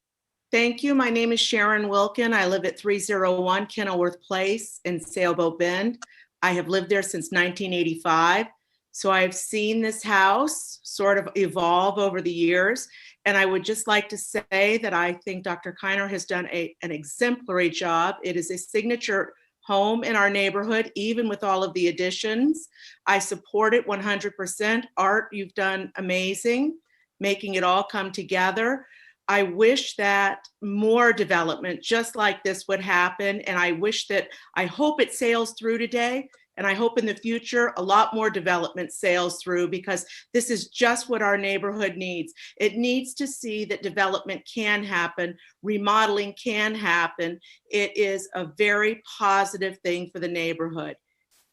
Thank you. My name is Sharon Wilkin. I live at 301 Kenilworth Place in Sailboat Bend. I have lived there since 1985. So I've seen this house sort of evolve over the years. And I would just like to say that I think Dr. Kiner has done an exemplary job. It is a signature home in our neighborhood, even with all of the additions. I support it 100%. Art, you've done amazing, making it all come together. I wish that more development just like this would happen. And I hope it sails through today. And I hope in the future, a lot more development sails through because this is just what our neighborhood needs. It needs to see that development can happen, remodeling can happen. It is a very positive thing for the neighborhood.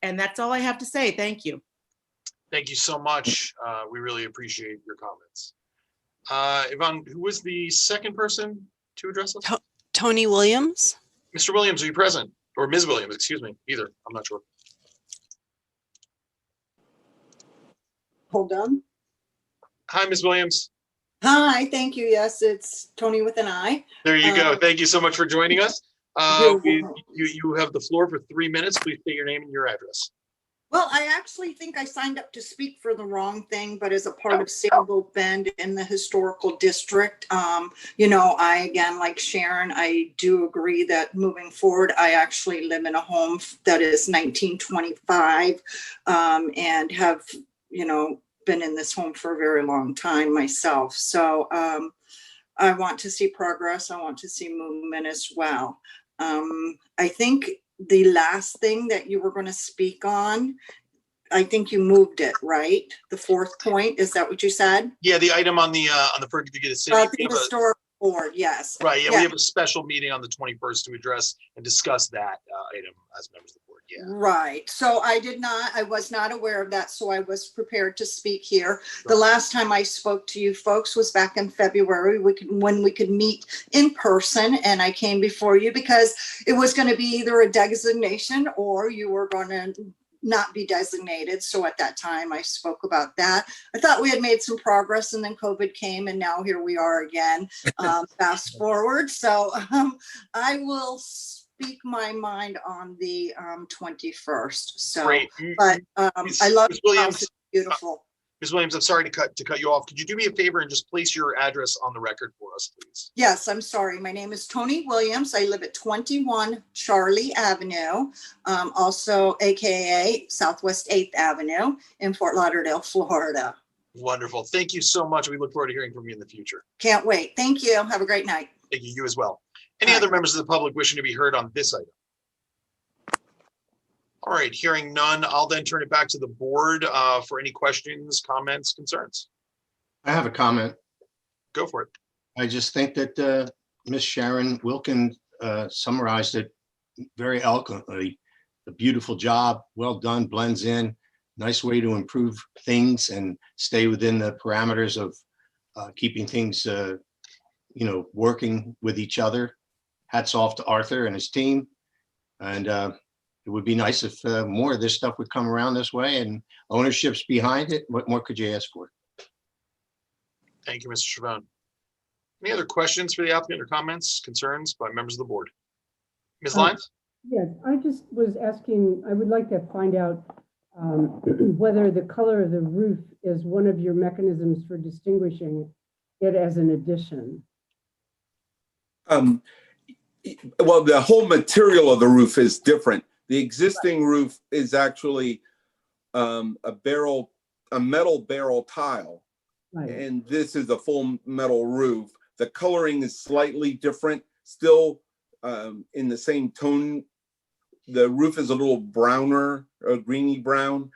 And that's all I have to say. Thank you. Thank you so much. We really appreciate your comments. Yvonne, who was the second person to address us? Tony Williams. Mr. Williams, are you present? Or Ms. Williams, excuse me, either. I'm not sure. Hold on. Hi, Ms. Williams. Hi, thank you. Yes, it's Tony with an I. There you go. Thank you so much for joining us. You have the floor for 3 minutes. Please state your name and your address. Well, I actually think I signed up to speak for the wrong thing, but as a part of Sailboat Bend in the historical district, I, again, like Sharon, I do agree that moving forward, I actually live in a home that is 1925 and have, been in this home for a very long time myself. So I want to see progress. I want to see movement as well. I think the last thing that you were going to speak on, I think you moved it, right? The fourth point, is that what you said? Yeah, the item on the for to get a city. The historic board, yes. Right, yeah, we have a special meeting on the 21st to address and discuss that item as members of the board, yeah. Right, so I was not aware of that, so I was prepared to speak here. Sure. The last time I spoke to you folks was back in February, when we could meet in person, and I came before you because it was going to be either a designation or you were going to not be designated. So at that time I spoke about that. I thought we had made some progress, and then COVID came, and now here we are again, fast forward. So I will speak my mind on the 21st. So, great. But I love the house. It's beautiful. Ms. Williams, I'm sorry to cut you off. Could you do me a favor and just place your address on the record for us, please? Yes, I'm sorry. My name is Tony Williams. I live at 21 Charlie Avenue, also AKA Southwest 8th Avenue in Fort Lauderdale, Florida. Wonderful. Thank you so much. We look forward to hearing from you in the future. Can't wait. Thank you. Have a great night. Thank you. You as well. Any other members of the public wishing to be heard on this item? All right, hearing none, I'll then turn it back to the board for any questions, comments, concerns. I have a comment. Go for it. I just think that Miss Sharon Wilkins summarized it very eloquently. A beautiful job, well done, blends in, nice way to improve things and stay within the parameters of keeping things, working with each other. Hats off to Arthur and his team. And it would be nice if more of this stuff would come around this way and ownership's behind it. What more could you ask for? Thank you, Mr. Chavon. Any other questions for the applicant or comments, concerns by members of the board? Ms. Lyons? Yes, I just was asking, I would like to find out whether the color of the roof is one of your mechanisms for distinguishing it as an addition. Well, the whole material of the roof is different. The existing roof is actually a metal barrel tile. Right. And this is a full metal roof. The coloring is slightly different, still in the same tone. The roof is a little browner, or greeny brown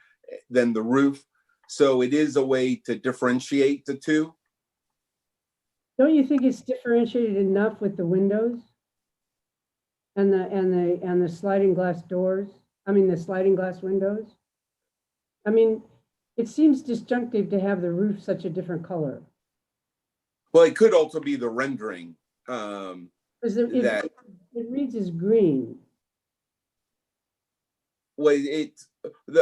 than the roof. So it is a way to differentiate the two. Don't you think it's differentiated enough with the windows? And the sliding glass doors, the sliding glass windows. It seems disjunctive to have the roof such a different color. Well, it could also be the rendering. It reads as green. Well,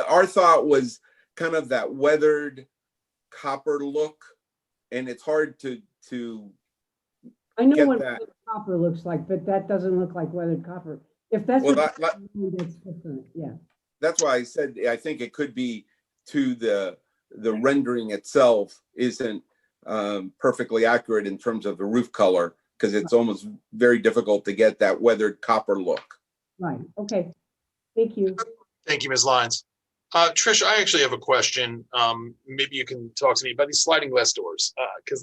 our thought was kind of that weathered copper look, and it's hard to I know what weathered copper looks like, but that doesn't look like weathered copper. If that's that's different, yeah. That's why I said I think it could be to the rendering itself isn't perfectly accurate in terms of the roof color, because it's almost very difficult to get that weathered copper look. Right. Okay. Thank you. Thank you, Ms. Lyons. Trish, I actually have a question. Maybe you can talk to me about these sliding glass doors, because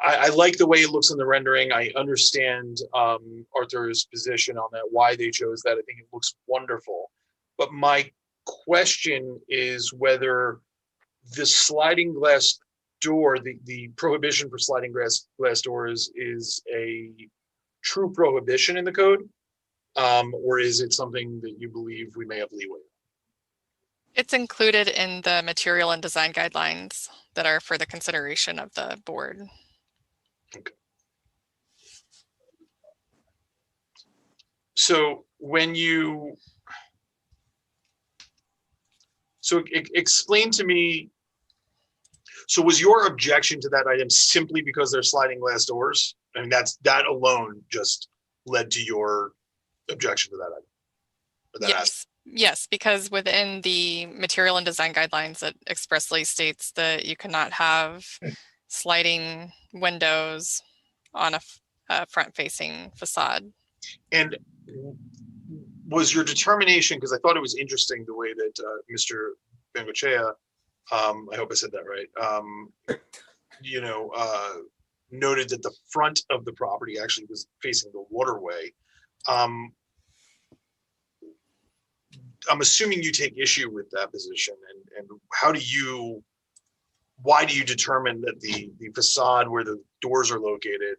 I like the way it looks in the rendering. I understand Arthur's position on that, why they chose that. I think it looks wonderful. But my question is whether the sliding glass door, the prohibition for sliding glass doors is a true prohibition in the code, Or is it something that you believe we may have leeway? It's included in the material and design guidelines that are for the consideration of the board. Okay. So when you, explain to me, so was your objection to that item simply because they're sliding glass doors? I mean, that alone just led to your objection to that item? Or that aspect? Yes, because within the material and design guidelines, it expressly states that you cannot have sliding windows on a front-facing facade. And was your determination, because I thought it was interesting the way that Mr. Bengochea, I hope I said that right, noted that the front of the property actually was facing the waterway. I'm assuming you take issue with that position, and why do you determine that the facade where the doors are located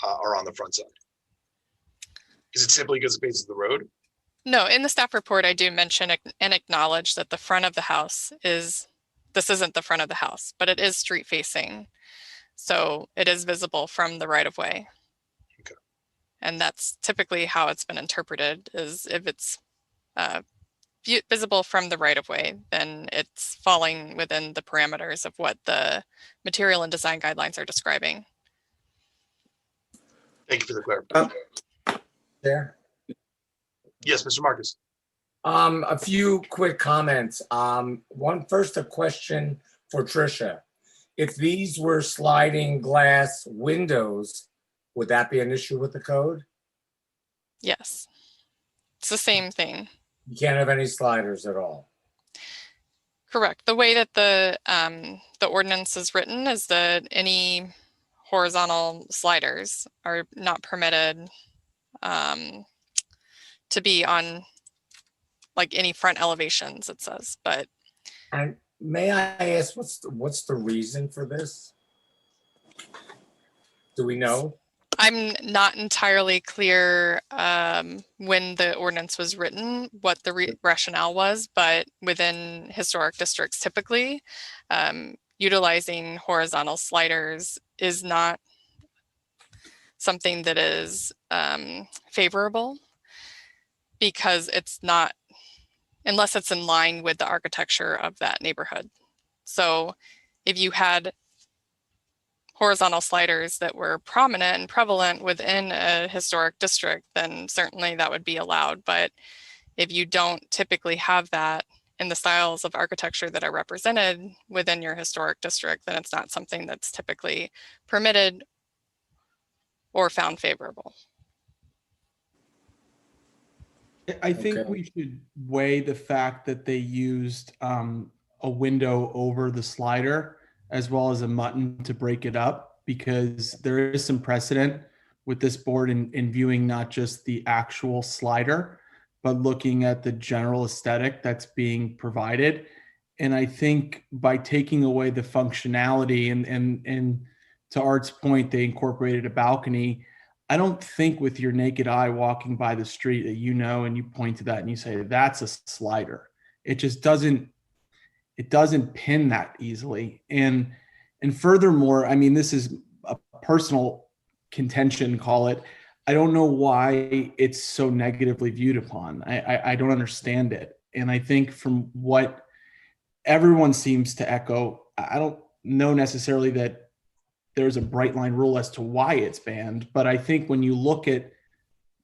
are on the front side? Is it simply because it faces the road? No, in the staff report, I do mention and acknowledge that the front of the house this isn't the front of the house, but it is street facing. So it is visible from the right of way. Okay. And that's typically how it's been interpreted, is if it's visible from the right of way, then it's falling within the parameters of what the material and design guidelines are describing. Thank you for the clarification. There. Yes, Mr. Marcus. A few quick comments. First, a question for Tricia. If these were sliding glass windows, would that be an issue with the code? Yes, it's the same thing. You can't have any sliders at all. Correct. The way that the ordinance is written is that any horizontal sliders are not permitted to be on like any front elevations, it says, but. And may I ask, what's the reason for this? Do we know? I'm not entirely clear when the ordinance was written, what the rationale was, but within historic districts, typically, utilizing horizontal sliders is not something that is favorable, because it's not, unless it's in line with the architecture of that neighborhood. So if you had horizontal sliders that were prominent and prevalent within a historic district, then certainly that would be allowed. But if you don't typically have that in the styles of architecture that are represented within your historic district, then it's not something that's typically permitted or found favorable. I think Okay. we should weigh the fact that they used a window over the slider as well as a mutton to break it up, because there is some precedent with this board in viewing not just the actual slider, but looking at the general aesthetic that's being provided. And I think by taking away the functionality and to Art's point, they incorporated a balcony. I don't think with your naked eye walking by the street that and you point to that and you say, that's a slider. It just doesn't pin that easily. And furthermore, I mean, this is a personal contention, call it. I don't know why it's so negatively viewed upon. I don't understand it. And I think from what everyone seems to echo, I don't know necessarily that there's a bright line rule as to why it's banned, but I think when you look at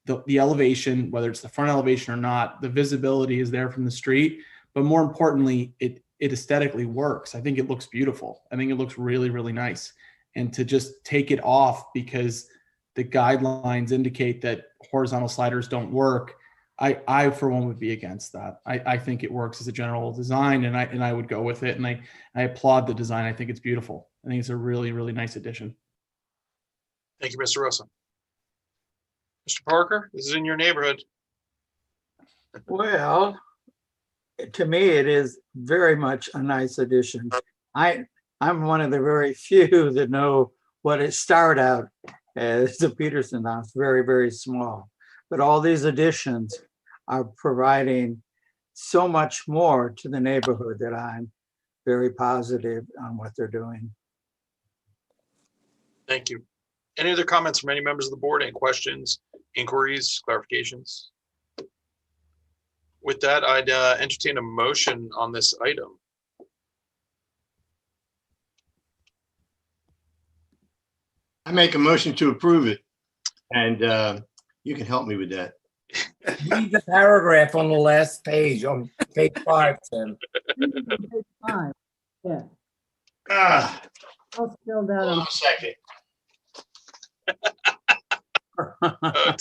the elevation, whether it's the front elevation or not, the visibility is there from the street, but more importantly, it aesthetically works. I think it looks beautiful. I think it looks really, really nice. And to just take it off because the guidelines indicate that horizontal sliders don't work, I for one would be against that. I think it works as a general design, and I would go with it. And I applaud the design. I think it's beautiful. I think it's a really, really nice addition. Thank you, Mr. Rosa. Mr. Parker, this is in your neighborhood. Well, to me, it is very much a nice addition. I'm one of the very few that know what it started out as the Peterson house, very, very small. but all these additions are providing so much more to the neighborhood that I'm very positive on what they're doing. Thank you. Any other comments from any members of the board? Any questions, inquiries, clarifications? With that, I'd entertain a motion on this item. I make a motion to approve it. And you can help me with that. Read the paragraph on the last page, on page 5, Tim. Page 5, yeah. Ah, I'll spell that hold on on. a second. Oh,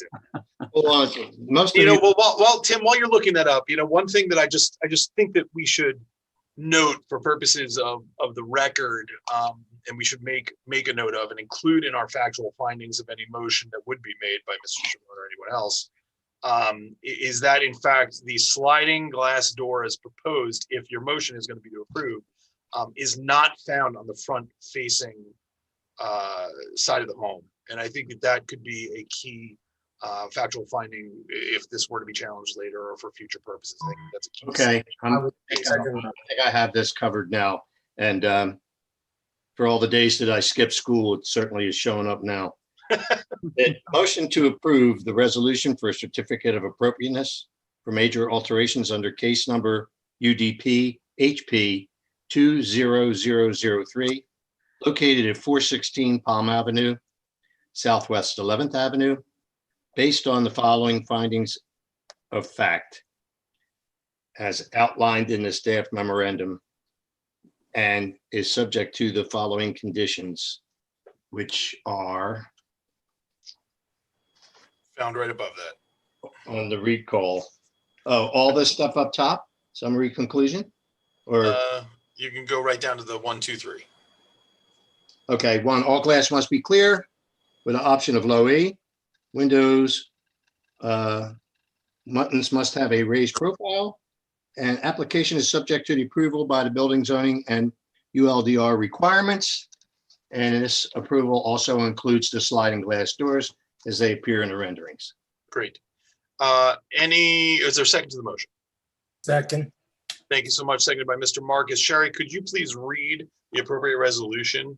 Hold on a second. Most of You know, you, well, Tim, while you're looking that up, one thing that I just think that we should note for purposes of the record, and we should make a note of and include in our factual findings of any motion that would be made by Mr. Shimon or anyone else, is that in fact the sliding glass door as proposed, if your motion is going to be to approve, is not found on the front facing side of the home. And I think that could be a key factual finding if this were to be challenged later or for future purposes. I think that's a key. okay. I think I have this covered now. And for all the days that I skipped school, it certainly is showing up now. Motion to approve the resolution for a certificate of appropriateness for major alterations under case number UDP HP 20003, located at 416 Palm Avenue, Southwest 11th Avenue, based on the following findings of fact as outlined in the staff memorandum, and is subject to the following conditions, which are Found right above that. on the recall. Oh, all this stuff up top, summary conclusion? Or, You can go right down to the 1, 2, 3. okay, 1, all glass must be clear with an option of low E. Windows, buttons must have a raised profile, and application is subject to the approval by the building zoning and ULDR requirements. And this approval also includes the sliding glass doors as they appear in the renderings. Great. Is there a second to the motion? Second. Thank you so much. Seconded by Mr. Marcus. Sherry, could you please read the appropriate resolution?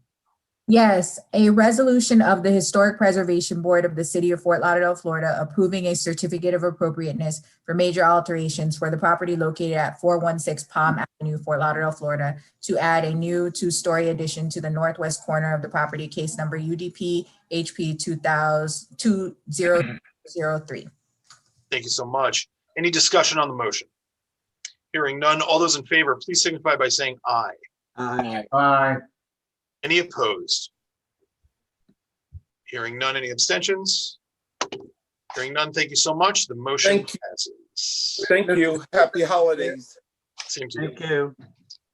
Yes, a resolution of the Historic Preservation Board of the City of Fort Lauderdale, Florida, approving a certificate of appropriateness for major alterations for the property located at 416 Palm Avenue, Fort Lauderdale, Florida, to add a new 2-story addition to the northwest corner of the property, case number UDP HP 2003. Thank you so much. Any discussion on the motion? Hearing none, all those in favor, please signify by saying aye. Aye. Aye. Any opposed? Hearing none, any abstentions? Hearing none, thank you so much. The motion Thank you. passes. Thank you. Happy holidays. Same to you. Thank you.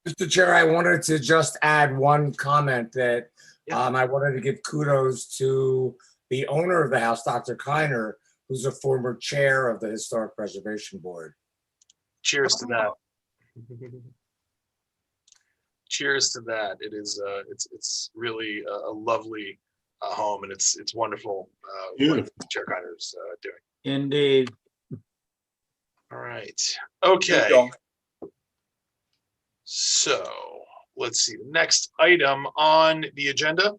Mr. Chair, I wanted to just add one comment that I wanted to give kudos to the owner of the house, Dr. Kiner, who's a former chair of the Historic Preservation Board. Cheers to that. Cheers to that. It is it's really a lovely home, and it's wonderful what Chair Kiner's doing. Indeed. All right. Thank Okay. y'all. So let's see. The next item on the agenda,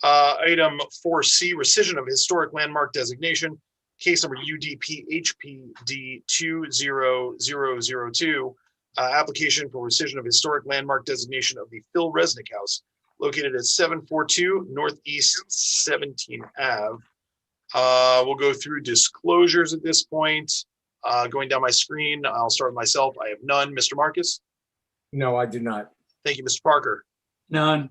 item 4C, rescission of historic landmark designation, case number UDP HPD 20002. Application for rescission of historic landmark designation of the Phil Resnick House located at 742 Northeast 17th Ave. We'll go through disclosures at this point. Going down my screen, I'll start with myself. I have none. Mr. Marcus? No, I did not. Thank you, Mr. Parker. None.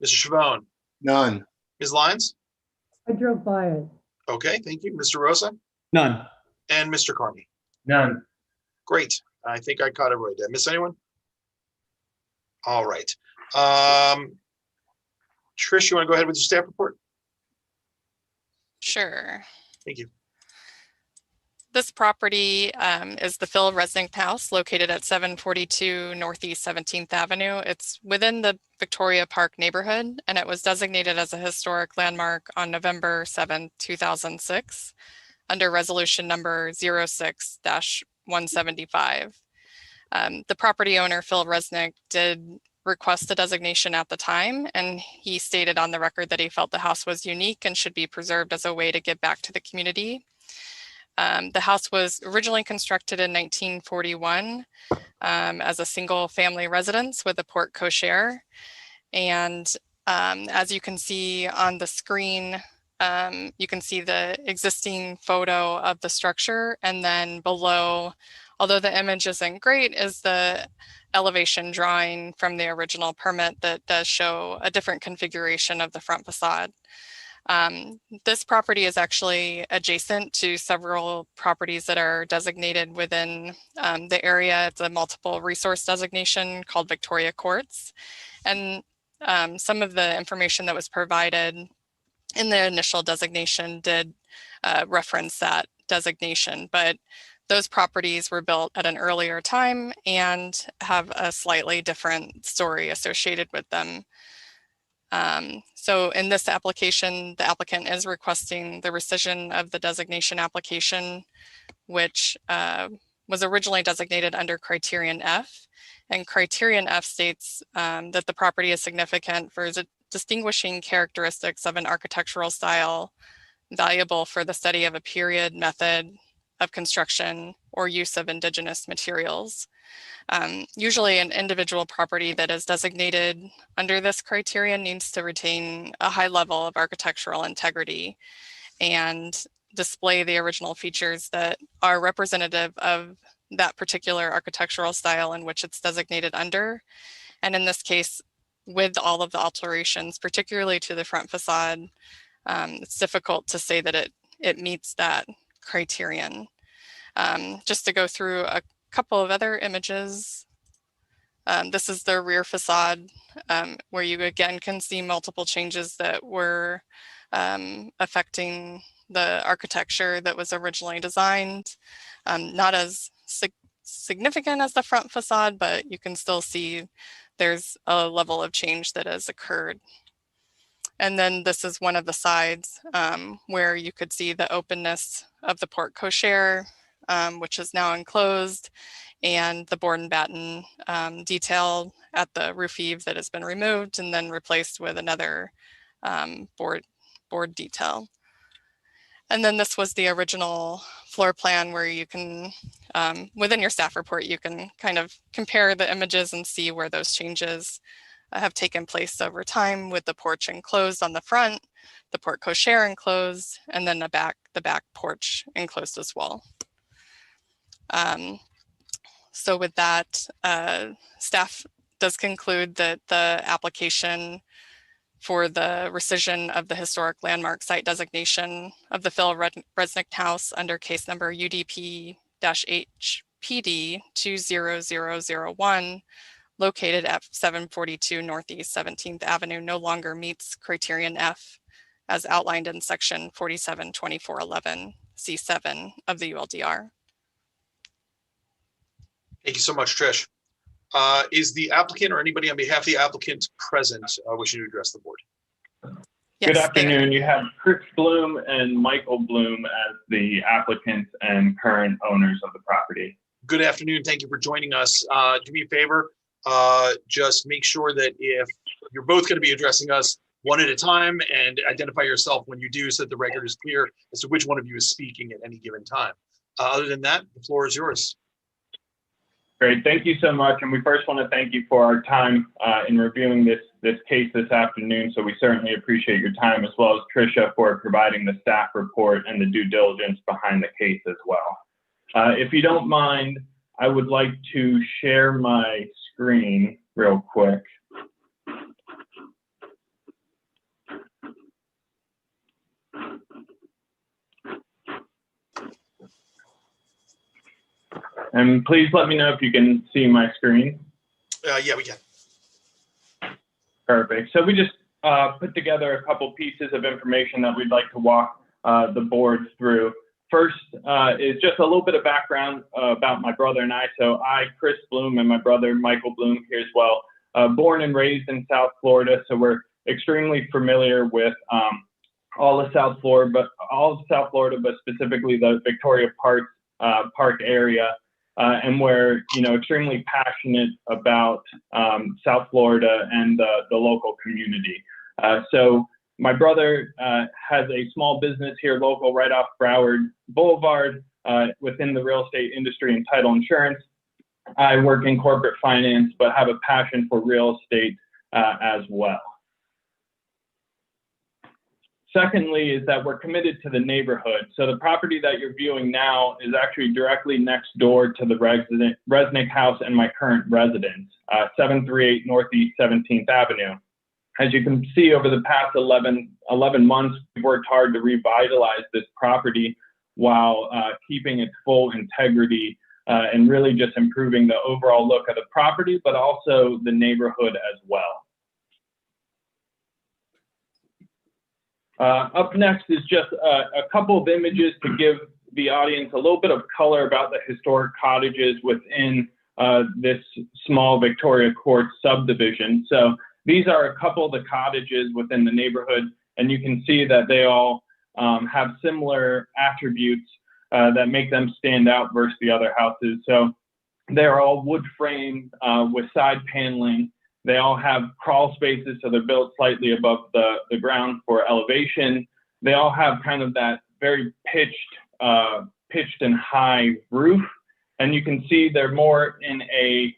Mr. Chavone? None. Ms. Lyons? I drove by it. Okay, thank you. Mr. Rosa? None. And Mr. Carney? None. Great. I think I caught everybody. Did I miss anyone? All right. Trish, you want to go ahead with your staff report? Sure. Thank you. This property is the Phil Resnick House located at 742 Northeast 17th Avenue. It's within the Victoria Park neighborhood, and it was designated as a historic landmark on November 7, 2006. under resolution number 06-175. The property owner, Phil Resnick, did request a designation at the time, and he stated on the record that he felt the house was unique and should be preserved as a way to give back to the community. The house was originally constructed in 1941 as a single family residence with a porte cochere. And as you can see on the screen, you can see the existing photo of the structure, and then below, although the image isn't great, is the elevation drawing from the original permit that does show a different configuration of the front facade. This property is actually adjacent to several properties that are designated within the area. It's a multiple resource designation called Victoria Courts. And some of the information that was provided in the initial designation did reference that designation, but those properties were built at an earlier time and have a slightly different story associated with them. So in this application, the applicant is requesting the rescission of the designation application, which was originally designated under criterion F. And criterion F states that the property is significant for the distinguishing characteristics of an architectural style valuable for the study of a period, method of construction, or use of indigenous materials. Usually an individual property that is designated under this criterion needs to retain a high level of architectural integrity and display the original features that are representative of that particular architectural style in which it's designated under. And in this case, with all of the alterations, particularly to the front facade, it's difficult to say that it meets that criterion. Just to go through a couple of other images. This is the rear facade, where you again can see multiple changes that were affecting the architecture that was originally designed. Not as significant as the front facade, but you can still see there's a level of change that has occurred. And then this is one of the sides where you could see the openness of the porte cochere, which is now enclosed, and the board and batten detail at the roof eave that has been removed and then replaced with another board detail. And then this was the original floor plan where you can, within your staff report, you can kind of compare the images and see where those changes have taken place over time, with the porch enclosed on the front, the porte cochere enclosed, and then the back porch enclosed as well. So with that, staff does conclude that the application for the rescission of the historic landmark site designation of the Phil Resnick House under case number UDP-HPD 20001, located at 742 Northeast 17th Avenue, no longer meets criterion F as outlined in section 472411 C7 of the ULDR. Thank you so much, Trish. Is the applicant or anybody on behalf of the applicant present wishing to address the board? Yes, good afternoon. You have Chris Bloom and Michael Bloom as the applicants and current owners of the property. Good afternoon. Thank you for joining us. Do me a favor. Just make sure that if you're both going to be addressing us one at a time, and identify yourself when you do so that the record is clear as to which one of you is speaking at any given time. Other than that, the floor is yours. Great, thank you so much. And we first want to thank you for our time in reviewing this case this afternoon. So we certainly appreciate your time, as well as Tricia for providing the staff report and the due diligence behind the case as well. If you don't mind, I would like to share my screen real quick. And please let me know if you can see my screen. Yeah, we can. Perfect. So we just put together a couple pieces of information that we'd like to walk the board through. First is just a little bit of background about my brother and I. So I, Chris Bloom, and my brother, Michael Bloom, here as well, born and raised in South Florida. So we're extremely familiar with all of South Florida, all of South Florida, but specifically the Victoria Park area. And we're, extremely passionate about South Florida and the local community. So my brother has a small business here local right off Broward Boulevard within the real estate industry and title insurance. I work in corporate finance, but have a passion for real estate as well. Secondly, is that we're committed to the neighborhood. So the property that you're viewing now is actually directly next door to the Resnick House and my current residence, 738 Northeast 17th Avenue. As you can see, over the past 11 months, we've worked hard to revitalize this property while keeping its full integrity and really just improving the overall look of the property, but also the neighborhood as well. Up next is just a couple of images to give the audience a little bit of color about the historic cottages within this small Victoria Court subdivision. So these are a couple of the cottages within the neighborhood, and you can see that they all have similar attributes that make them stand out versus the other houses. So they're all wood framed with side paneling. They all have crawl spaces, so they're built slightly above the ground for elevation. They all have kind of that very pitched and high roof, and you can see they're more in a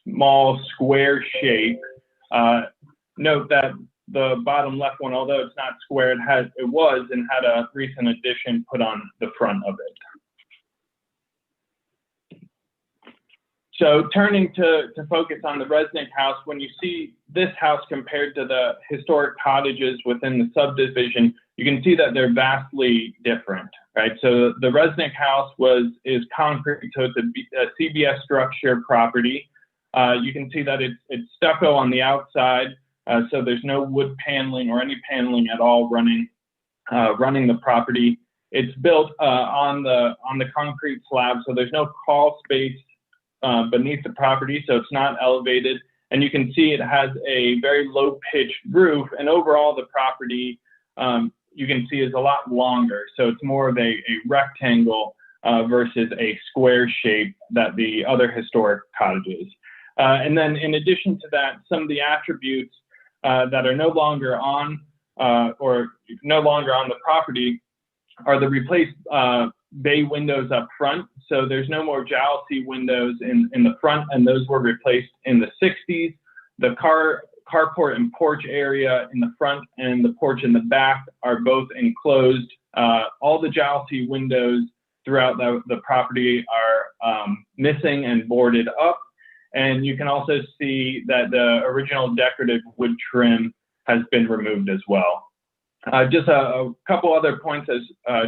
small square shape. Note that the bottom left one, although it's not square, it was and had a recent addition put on the front of it. So turning to focus on the Resnick House, when you see this house compared to the historic cottages within the subdivision, you can see that they're vastly different, right? So the Resnick House is concrete, so it's a CBS structure property. You can see that it's stucco on the outside, so there's no wood paneling or any paneling at all running the property. It's built on the concrete slab, so there's no crawl space beneath the property, so it's not elevated. And you can see it has a very low pitched roof, and overall the property you can see is a lot longer. So it's more of a rectangle versus a square shape that the other historic cottages. And then in addition to that, some of the attributes that are no longer on the property are the replaced bay windows up front. So there's no more jalousie windows in the front, and those were replaced in the 60s. The carport and porch area in the front and the porch in the back are both enclosed. All the jalousie windows throughout the property are missing and boarded up. And you can also see that the original decorative wood trim has been removed as well. Just a couple other points, as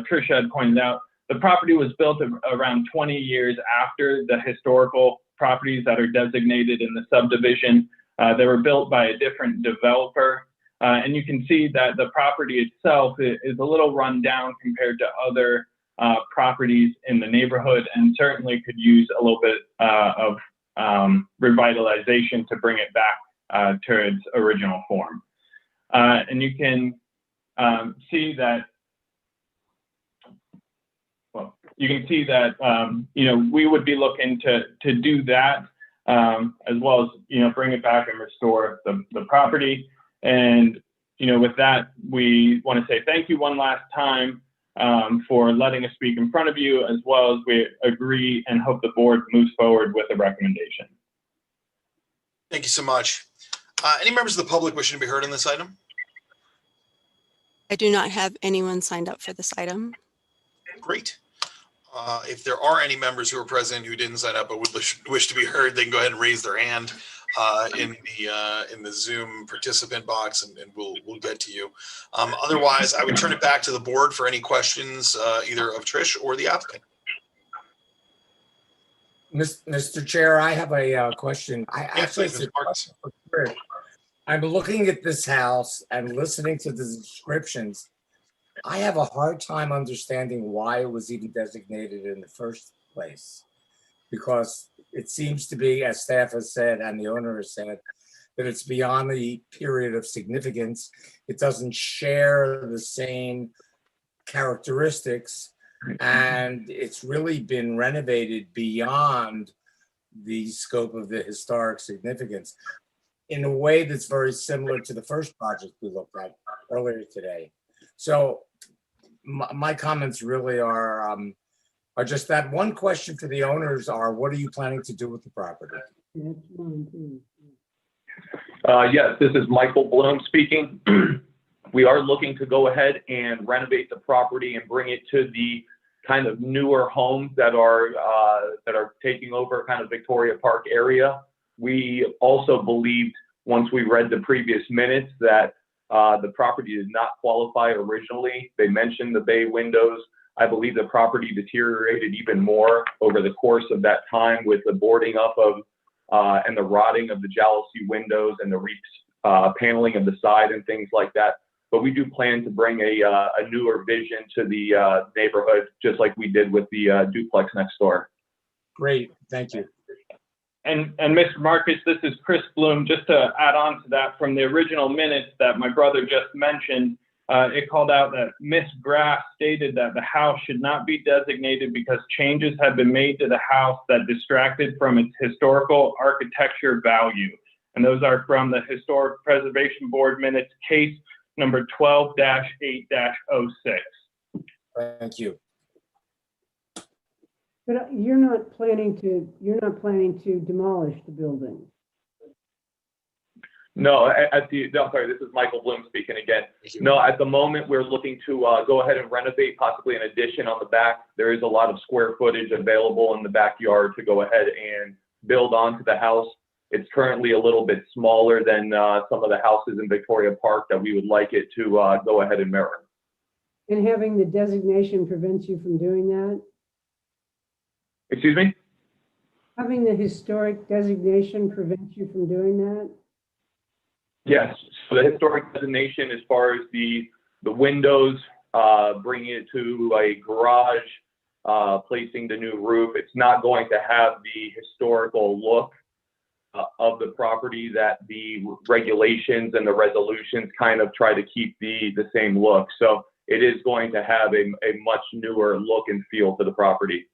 Tricia had pointed out. The property was built around 20 years after the historical properties that are designated in the subdivision. They were built by a different developer. And you can see that the property itself is a little run down compared to other properties in the neighborhood, and certainly could use a little bit of revitalization to bring it back to its original form. And you can see that, we would be looking to do that as well as, bring it back and restore the property. And, with that, we want to say thank you one last time for letting us speak in front of you, as well as we agree and hope the board moves forward with a recommendation. Thank you so much. Any members of the public wishing to be heard on this item? I do not have anyone signed up for this item. Great. If there are any members who are present who didn't sign up but would wish to be heard, they can go ahead and raise their hand in the Zoom participant box, and we'll get to you. Otherwise, I would turn it back to the board for any questions, either of Trish or the applicant. Mr. Chair, I have a question. I'm looking at this house and listening to the descriptions. I have a hard time understanding why it was even designated in the first place, because it seems to be, as staff has said and the owner has said, that it's beyond the period of significance. It doesn't share the same characteristics, and it's really been renovated beyond the scope of the historic significance in a way that's very similar to the first project we looked at earlier today. So my comments really are just that. One question for the owners are, what are you planning to do with the property? That's mine too. Yes, this is Michael Bloom speaking. We are looking to go ahead and renovate the property and bring it to the kind of newer homes that are taking over kind of Victoria Park area. We also believed, once we read the previous minutes, that the property did not qualify originally. They mentioned the bay windows. I believe the property deteriorated even more over the course of that time with the boarding up of and the rotting of the jalousie windows and the paneling of the side and things like that. But we do plan to bring a newer vision to the neighborhood, just like we did with the duplex next door. Great, thank you. And Mr. Marcus, this is Chris Bloom. Just to add on to that, from the original minutes that my brother just mentioned, it called out that Ms. Graff stated that the house should not be designated because changes have been made to the house that distracted from its historical architecture value. And those are from the Historic Preservation Board minutes, case number 12-8-06. Thank you. But you're not planning to demolish the building. No, no, sorry, this is Michael Bloom speaking again. No, at the moment, we're looking to go ahead and renovate possibly an addition on the back. There is a lot of square footage available in the backyard to go ahead and build onto the house. It's currently a little bit smaller than some of the houses in Victoria Park that we would like it to go ahead and mirror. And having the designation prevents you from doing that? Excuse me? Having the historic designation prevents you from doing that? Yes, so the historic designation, as far as the windows, bringing it to a garage, placing the new roof, it's not going to have the historical look of the property that the regulations and the resolutions kind of try to keep the same look. So it is going to have a much newer look and feel to the property.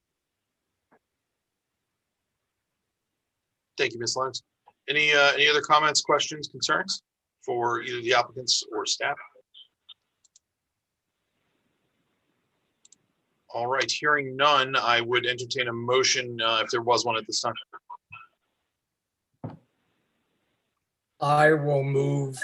Thank you, Ms. Lyons. Any other comments, questions, concerns for either the applicants or staff? All right, hearing none, I would entertain a motion if there was one at this time. I will move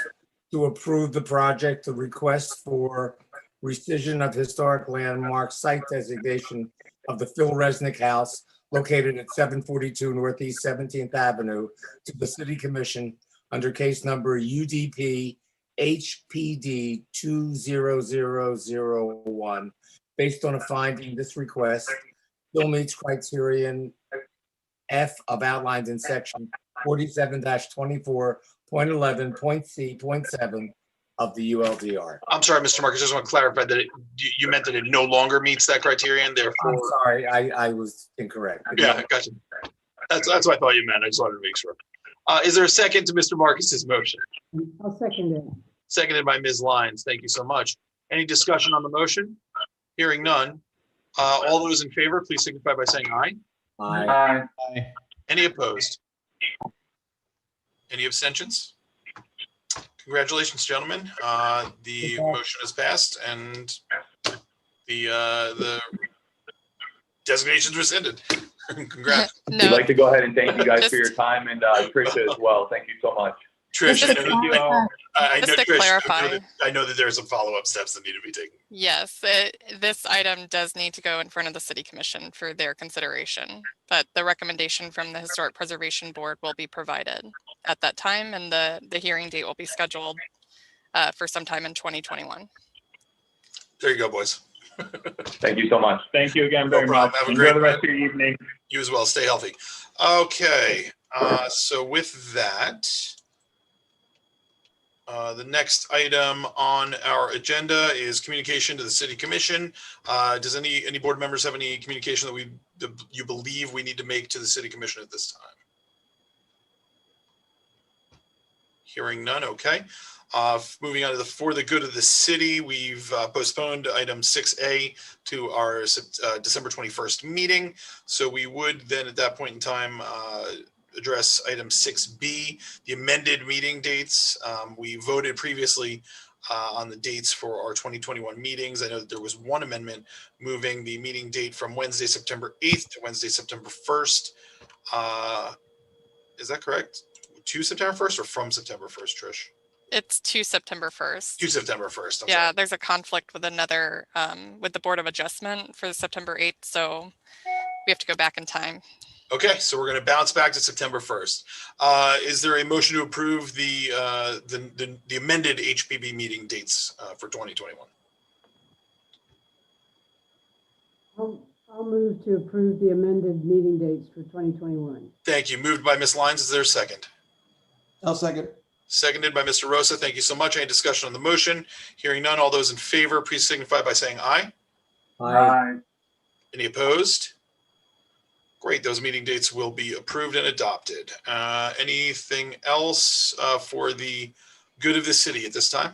to approve the project, the request for rescission of historic landmark site designation of the Phil Resnick House located at 742 Northeast 17th Avenue to the City Commission under case number UDP HPD 20001. Based on a finding, this request still meets criterion F of outlined in section 47-24.11.C.7 of the ULDR. I'm sorry, Mr. Marcus, I just want to clarify that you meant that it no longer meets that criterion, therefore. I'm sorry, I was incorrect. Yeah, gotcha. That's what I thought you meant. I just wanted to make sure. Is there a second to Mr. Marcus's motion? I'll second it. Seconded by Ms. Lyons. Thank you so much. Any discussion on the motion? Hearing none. All those in favor, please signify by saying aye. Aye. Aye. Any opposed? Any abstentions? Congratulations, gentlemen. The motion is passed and the designation's rescinded. Congrats. We'd like to go ahead and thank you guys for your time, and Tricia as well. Thank you so much. Trish, I know that there are some follow-up steps that need to be taken. Yes, this item does need to go in front of the City Commission for their consideration, but the recommendation from the Historic Preservation Board will be provided at that time, and the hearing date will be scheduled for sometime in 2021. There you go, boys. Thank you so much. Thank you again very much. Have a Enjoy great the rest of your evening. You as well. Stay healthy. Okay. So with that, the next item on our agenda is communication to the City Commission. Does any board members have any communication that you believe we need to make to the City Commission at this time? Hearing none, okay. Moving on to for the good of the city, we've postponed item 6A to our December 21st meeting. So we would then at that point in time address item 6B, the amended meeting dates. We voted previously on the dates for our 2021 meetings. I know that there was one amendment moving the meeting date from Wednesday, September 8th to Wednesday, September 1st. Is that correct? To September 1st or from September 1st, Trish? It's to September 1st. To September 1st. Yeah, there's a conflict with another, with the Board of Adjustment for September 8th, so we have to go back in time. Okay, so we're going to bounce back to September 1st. Is there a motion to approve the amended HPB meeting dates for 2021? I'll move to approve the amended meeting dates for 2021. Thank you. Moved by Ms. Lyons. Is there a second? I'll second. Seconded by Mr. Rosa. Thank you so much. Any discussion on the motion? Hearing none. All those in favor, please signify by saying aye. Aye. Any opposed? Great. Those meeting dates will be approved and adopted. Anything else for the good of the city at this time?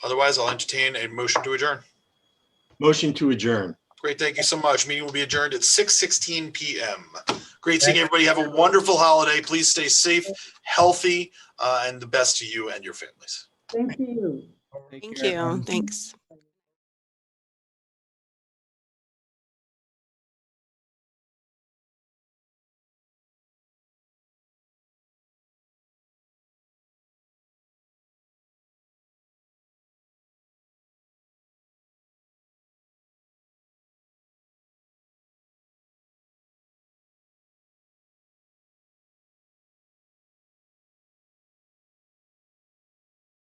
Otherwise, I'll entertain a motion to adjourn. Motion to adjourn. Great. Thank you so much. Meeting will be adjourned at 6:16 p.m. Great seeing everybody. Have a wonderful holiday. Please stay safe, healthy, and the best to you and your families. Thank you. Thank you. Thanks.